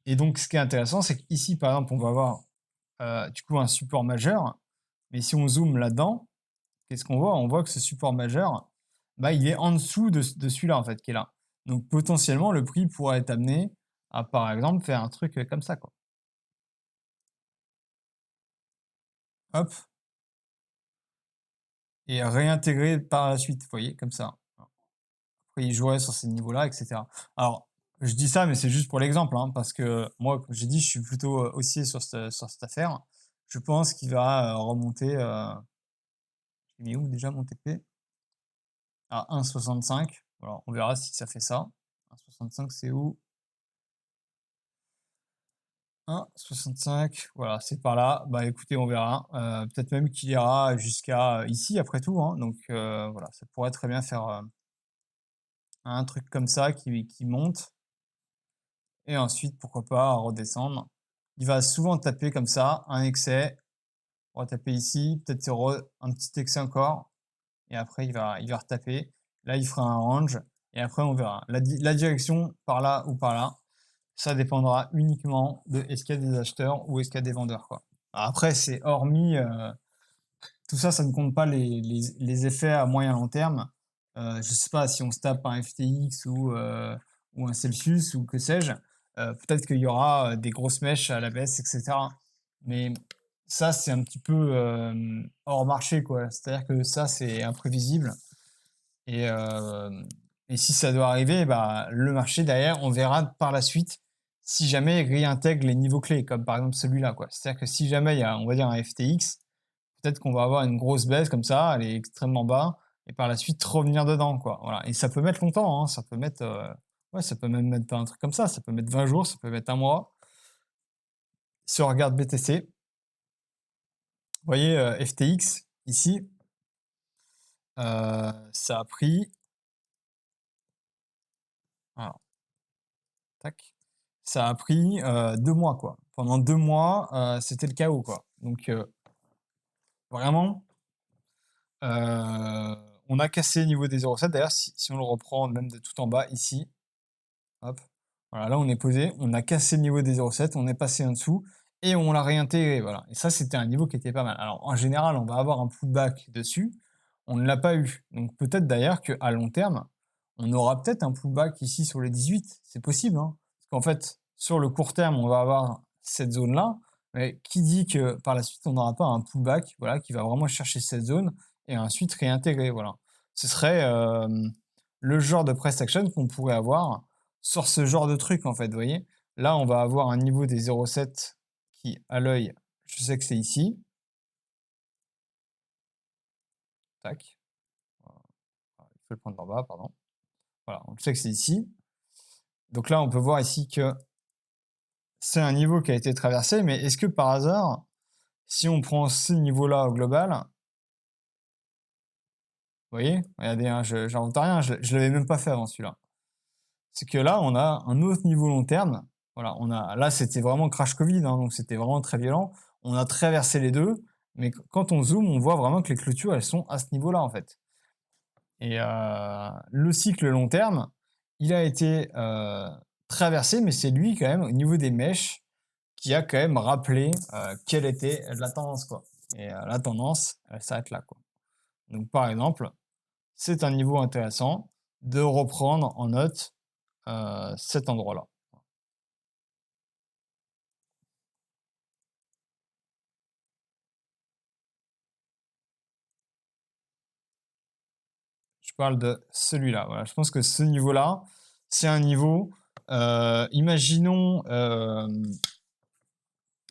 Et donc, ce qui est intéressant, c'est qu'ici, par exemple, on va avoir du coup un support majeur, mais si on zoome là-dedans, qu'est-ce qu'on voit? On voit que ce support majeur, bah, il est en dessous de celui-là, en fait, qui est là. Donc, potentiellement, le prix pourrait être amené à, par exemple, faire un truc comme ça, quoi. Hop, et réintégrer par la suite, vous voyez, comme ça. Après, il jouerait sur ces niveaux-là, etc. Alors, je dis ça, mais c'est juste pour l'exemple, hein, parce que moi, comme j'ai dit, je suis plutôt haussier sur cette affaire. Je pense qu'il va remonter. J'ai mis où déjà mon TP? À 1,65. Voilà, on verra si ça fait ça. 1,65, c'est où? 1,65, voilà, c'est par là. Bah écoutez, on verra. Peut-être même qu'il ira jusqu'à ici après tout, hein. Donc voilà, ça pourrait très bien faire un truc comme ça qui monte. Et ensuite, pourquoi pas redescendre. Il va souvent taper comme ça, un excès. On va taper ici, peut-être un petit excès encore. Et après, il va retaper. Là, il fera un range. Et après, on verra. La direction, par là ou par là, ça dépendra uniquement de est-ce qu'il y a des acheteurs ou est-ce qu'il y a des vendeurs, quoi. Après, c'est hormis tout ça, ça ne compte pas les effets à moyen long terme. Je sais pas si on se tape un FTX ou un Celsius ou que sais-je, peut-être qu'il y aura des grosses mèches à la baisse, etc. Mais ça, c'est un petit peu hors marché, quoi. C'est-à-dire que ça, c'est imprévisible. Et, euh, et si ça doit arriver, bah, le marché derrière, on verra par la suite si jamais il réintègre les niveaux clés, comme par exemple celui-là, quoi. C'est-à-dire que si jamais il y a, on va dire, un FTX, peut-être qu'on va avoir une grosse baisse comme ça, elle est extrêmement bas, et par la suite revenir dedans, quoi. Voilà. Et ça peut mettre longtemps, hein, ça peut mettre, ouais, ça peut même mettre un truc comme ça peut mettre 20 jours, ça peut mettre un mois. Si on regarde BTC, vous voyez FTX ici, ça a pris, alors, tac, ça a pris 2 mois, quoi. Pendant 2 mois, c'était le chaos, quoi. Donc vraiment, on a cassé le niveau des 0,7. D'ailleurs, si on le reprend même de tout en bas ici, hop, voilà, là on est posé, on a cassé le niveau des 0,7, on est passé en dessous et on l'a réintégré, voilà. Et ça, c'était un niveau qui était pas mal. Alors en général, on va avoir un pullback dessus, on ne l'a pas eu. Donc peut-être d'ailleurs qu'à long terme, on aura peut-être un pullback ici sur les 18, c'est possible, hein. Parce qu'en fait, sur le court terme, on va avoir cette zone-là, mais qui dit que par la suite, on n'aura pas un pullback, voilà, qui va vraiment chercher cette zone et ensuite réintégrer, voilà. Ce serait le genre de price action qu'on pourrait avoir sur ce genre de truc, en fait, vous voyez. Là, on va avoir un niveau des 0,7 qui, à l'œil, je sais que c'est ici. Tac. Il faut le prendre en bas, pardon. Voilà, on sait que c'est ici. Donc là, on peut voir ici que c'est un niveau qui a été traversé, mais est-ce que par hasard, si on prend ce niveau-là au global, vous voyez, regardez, hein, j'invente rien, je ne l'avais même pas fait avant celui-là. C'est que là, on a un autre niveau long terme. Voilà, là, c'était vraiment crash Covid, hein, donc c'était vraiment très violent. On a traversé les deux, mais quand on zoome, on voit vraiment que les clôtures, elles sont à ce niveau-là, en fait. Et le cycle long terme, il a été traversé, mais c'est lui, quand même, au niveau des mèches, qui a quand même rappelé quelle était la tendance, quoi. Et la tendance, elle s'arrête là, quoi. Donc, par exemple, c'est un niveau intéressant de reprendre en note cet endroit-là. Je parle de celui-là. Voilà, je pense que ce niveau-là, c'est un niveau. Imaginons.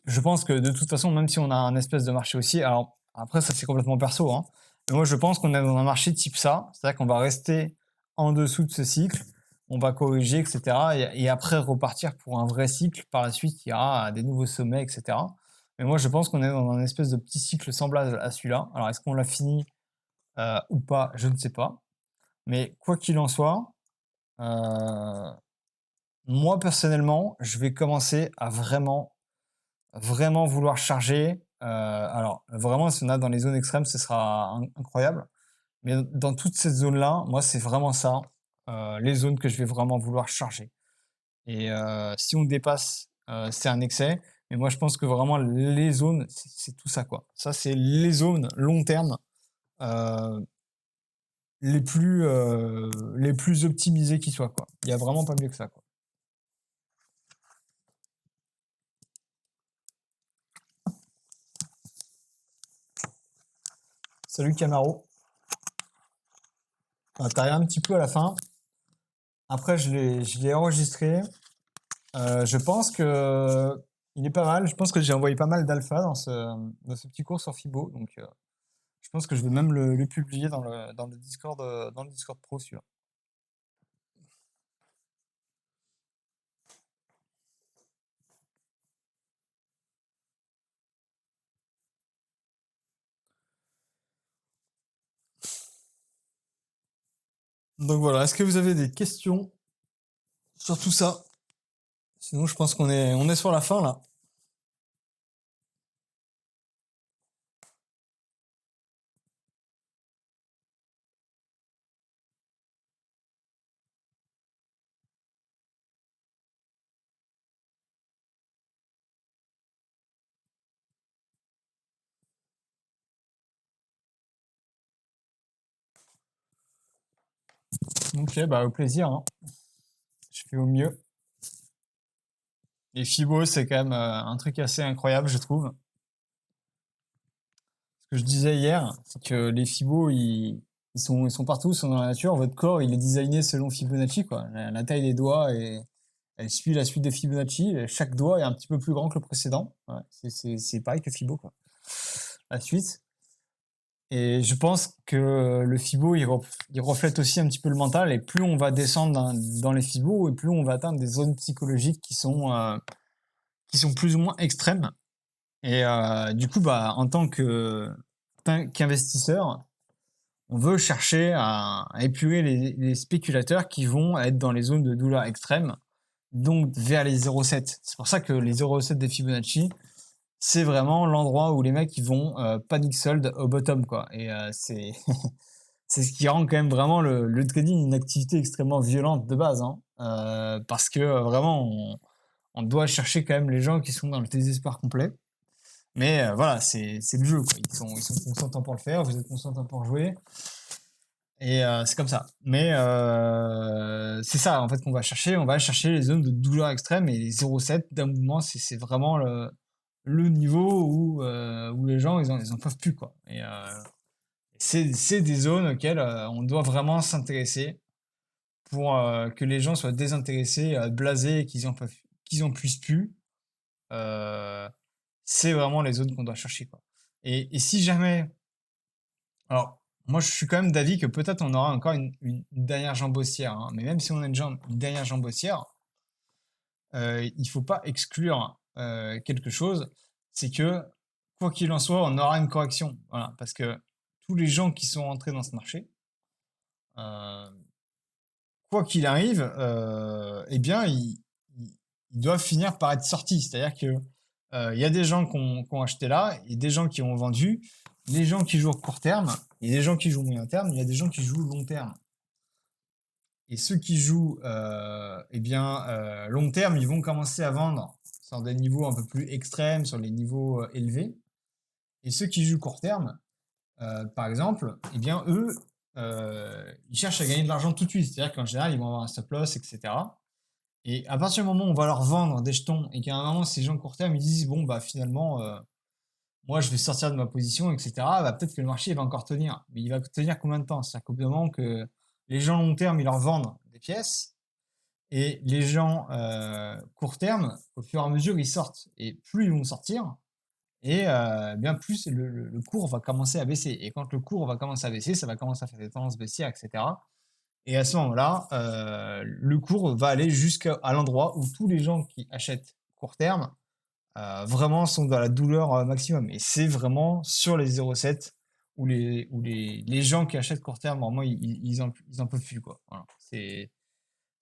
Je pense que de toute façon, même si on a un espèce de marché haussier, alors après, ça c'est complètement perso, hein, mais moi je pense qu'on est dans un marché type ça, c'est-à-dire qu'on va rester en dessous de ce cycle. on va corriger, et cetera et après repartir pour un vrai cycle. Par la suite, il y aura des nouveaux sommets, et cetera. Mais moi, je pense qu'on est dans un espèce de petit cycle semblable à celui-là. Alors, est-ce qu'on l'a fini, ou pas? Je ne sais pas. Mais quoi qu'il en soit, heu, moi, personnellement, je vais commencer à vraiment, vraiment vouloir charger. Alors vraiment, si on a dans les zones extrêmes, ce sera incroyable. Mais dans toute cette zone-là, moi, c'est vraiment ça, les zones que je vais vraiment vouloir charger. Et si on dépasse, c'est un excès. Mais moi, je pense que vraiment les zones, c'est tout ça, quoi. Ça, c'est les zones long terme, heu, les plus optimisées qui soient, quoi. Il y a vraiment pas mieux que ça, quoi. Salut Camaro. Tu as un petit peu à la fin. Après, je l'ai enregistré. Je pense que il est pas mal. Je pense que j'ai envoyé pas mal d'alpha dans ce petit cours sur Fibo. Donc, je pense que je vais même le publier dans le Discord, dans le Discord Pro, celui-là. Donc voilà, est-ce que vous avez des questions sur tout ça? Sinon, je pense on est sur la fin là. Ok, bah au plaisir, hein. Je fais au mieux. Les Fibo, c'est quand même un truc assez incroyable, je trouve. Ce que je disais hier, c'est que les Fibo, ils sont partout, ils sont dans la nature. Votre corps, il est designé selon Fibonacci, quoi. La taille des doigts, elle suit la suite de Fibonacci. Et chaque doigt est un petit peu plus grand que le précédent. Ouais, c'est pareil que Fibo, quoi. La suite. Et je pense que le Fibo, il reflète aussi un petit peu le mental. Et plus on va descendre dans les Fibo, et plus on va atteindre des zones psychologiques qui sont plus ou moins extrêmes. Et du coup, bah, en tant qu'investisseur, on veut chercher à épurer les spéculateurs qui vont être dans les zones de douleur extrême, donc vers les 0,7. C'est pour ça que les 0,7 des Fibonacci, c'est vraiment l'endroit où les mecs ils vont panic sold au bottom, quoi. Et c'est c'est ce qui rend quand même vraiment le trading une activité extrêmement violente de base, hein. Parce que vraiment on doit chercher quand même les gens qui sont dans le désespoir complet. Mais voilà, c'est le jeu, quoi. Ils sont consentants pour le faire, vous êtes consentants pour jouer. Et c'est comme ça. Mais c'est ça, en fait, qu'on va chercher. On va chercher les zones de douleur extrême et les 0,7 d'un mouvement, c'est vraiment le niveau où les gens, ils en peuvent plus, quoi. Et c'est des zones auxquelles on doit vraiment s'intéresser pour que les gens soient désintéressés, blasés, et qu'ils en puissent plus. Euh, c'est vraiment les zones qu'on doit chercher, quoi. Et si jamais, alors moi je suis quand même d'avis que peut-être on aura encore une dernière jambe haussière, hein, mais même si on a une dernière jambe haussière, il faut pas exclure quelque chose, c'est que quoi qu'il en soit, on aura une correction, voilà, parce que tous les gens qui sont entrés dans ce marché, euh, quoi qu'il arrive, eh bien, ils doivent finir par être sortis. C'est-à-dire que il y a des gens qui ont acheté là et des gens qui ont vendu, des gens qui jouent court terme et des gens qui jouent moyen terme, il y a des gens qui jouent long terme. Et ceux qui jouent eh bien, long terme, ils vont commencer à vendre sur des niveaux un peu plus extrêmes, sur les niveaux élevés. Et ceux qui jouent court terme, par exemple, eh bien, eux, ils cherchent à gagner de l'argent tout de suite. C'est-à-dire qu'en général, ils vont avoir un stop loss, etc. Et à partir du moment où on va leur vendre des jetons et qu'à un moment, ces gens court terme, ils disent, bon, bah finalement, moi, je vais sortir de ma position, etc., bah, peut-être que le marché il va encore tenir. Mais il va tenir combien de temps? C'est-à-dire qu'au bout d'un moment que les gens long terme, ils leur vendent des pièces et les gens court terme, au fur et à mesure, ils sortent. Et plus ils vont sortir, et bien plus le cours va commencer à baisser. Et quand le cours va commencer à baisser, ça va commencer à faire des tendances baissières, etc. Et à ce moment-là, le cours va aller jusqu'à l'endroit où tous les gens qui achètent court terme, vraiment sont dans la douleur, maximum. Et c'est vraiment sur les 0,7 où les gens qui achètent court terme, vraiment, ils en peuvent plus, quoi. Voilà.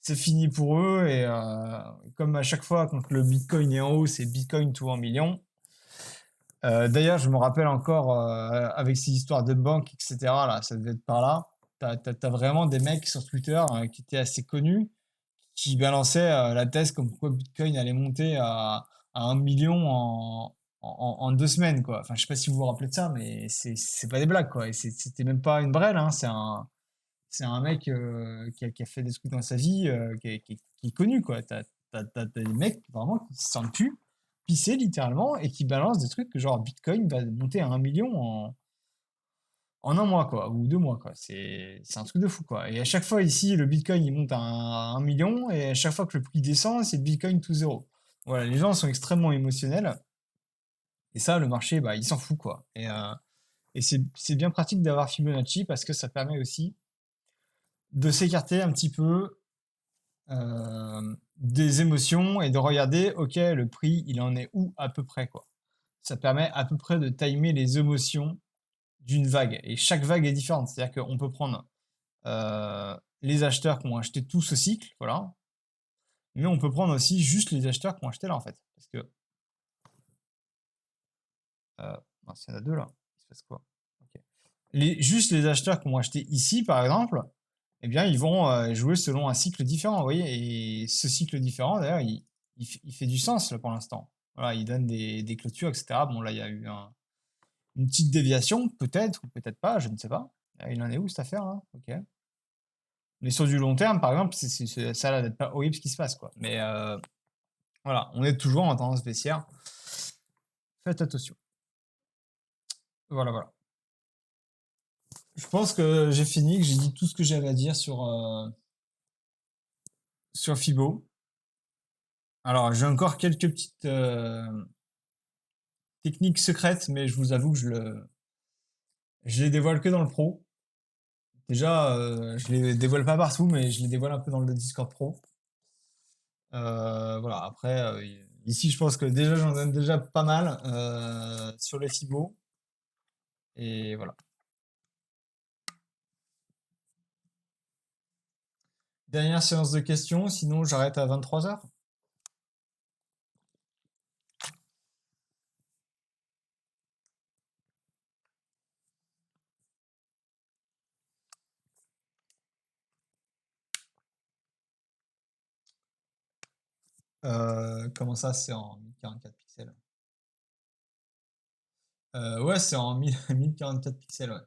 C'est fini pour eux. Et comme à chaque fois, quand le Bitcoin est en haut, c'est Bitcoin tout en millions. D'ailleurs, je me rappelle encore, avec ces histoires de banque, etc., là, ça devait être par là. T'as vraiment des mecs sur Twitter qui étaient assez connus, qui balançaient la thèse comme quoi Bitcoin allait monter à 1 million en 2 semaines, quoi. Enfin, je sais pas si vous vous rappelez de ça, mais c'est pas des blagues, quoi. Et c'était même pas une brêle, hein. C'est un mec qui a fait des trucs dans sa vie, qui est connu, quoi. T'as des mecs vraiment qui se sentent plus pisser littéralement et qui balancent des trucs que genre Bitcoin va monter à 1 million en un mois, quoi, ou 2 mois, quoi. C'est un truc de fou, quoi. Et à chaque fois ici, le Bitcoin il monte à 1 million et à chaque fois que le prix descend, c'est le Bitcoin tout zéro. Voilà, les gens sont extrêmement émotionnels et ça, le marché, bah, il s'en fout, quoi. Et c'est bien pratique d'avoir Fibonacci parce que ça permet aussi de s'écarter un petit peu des émotions et de regarder, ok, le prix, il en est où à peu près, quoi. Ça permet à peu près de timer les émotions d'une vague. Et chaque vague est différente. C'est-à-dire qu'on peut prendre les acheteurs qui ont acheté tout ce cycle, voilà. Mais on peut prendre aussi juste les acheteurs qui ont acheté là, en fait. Parce que, mince, il y en a deux là. Il se passe quoi? Ok. Juste les acheteurs qui ont acheté ici, par exemple, eh bien, ils vont jouer selon un cycle différent, vous voyez. Et ce cycle différent, d'ailleurs, il fait du sens là pour l'instant. Voilà, il donne des clôtures, etc. Bon, là, il y a eu une petite déviation, peut-être ou peut-être pas, je ne sais pas. Il en est où cette affaire là? Ok. Mais sur du long terme, par exemple, ça a l'air d'être pas horrible ce qui se passe, quoi. Mais voilà, on est toujours en tendance baissière. Faites attention. Voilà, voilà. Je pense que j'ai fini, que j'ai dit tout ce que j'avais à dire sur Fibo. Alors, j'ai encore quelques petites techniques secrètes, mais je vous avoue que je les dévoile que dans le pro. Déjà, je les dévoile pas partout, mais je les dévoile un peu dans le Discord pro. Voilà, après, ici, je pense que déjà, j'en donne déjà pas mal sur les Fibo. Et voilà. Dernière séance de questions, sinon j'arrête à 23h. Comment ça, c'est en 1044 pixels? Ouais, c'est en 1044 pixels, ouais.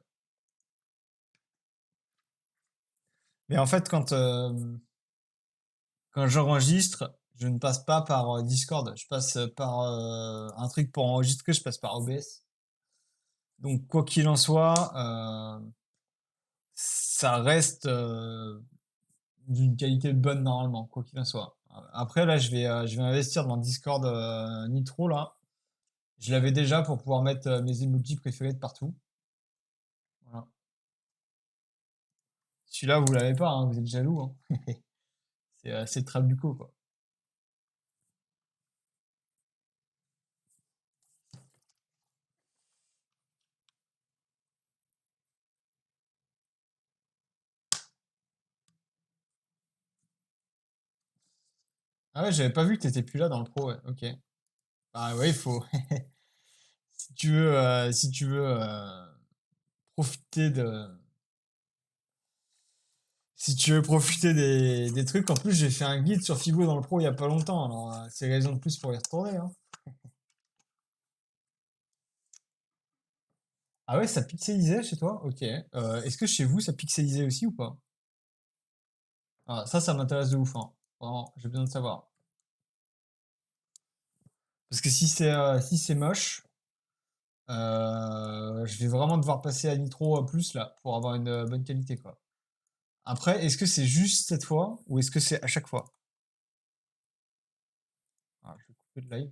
Mais en fait, quand j'enregistre, je ne passe pas par Discord, je passe par un truc pour enregistrer, je passe par OBS. Donc, quoi qu'il en soit, ça reste d'une qualité bonne normalement, quoi qu'il en soit. Après, là, je vais investir dans Discord Nitro, là. Je l'avais déjà pour pouvoir mettre mes emojis préférés de partout. Voilà. Celui-là, vous l'avez pas, hein, vous êtes jaloux, hein. C'est Trabuco, quoi. Ah ouais, j'avais pas vu que t'étais plus là dans le pro, ouais. Ok. Bah ouais, il faut. Si tu veux profiter de. Si tu veux profiter des trucs, en plus j'ai fait un guide sur Fibo dans le pro il y a pas longtemps, alors c'est raison de plus pour y retourner, hein. Ah ouais, ça pixelisait chez toi? Ok. Est-ce que chez vous ça pixelisait aussi ou pas? Ah, ça m'intéresse de ouf, hein. Vraiment, j'ai besoin de savoir. Parce que si c'est moche, je vais vraiment devoir passer à Nitro plus là pour avoir une bonne qualité, quoi. Après, est-ce que c'est juste cette fois ou est-ce que c'est à chaque fois? Ah, je vais couper le live.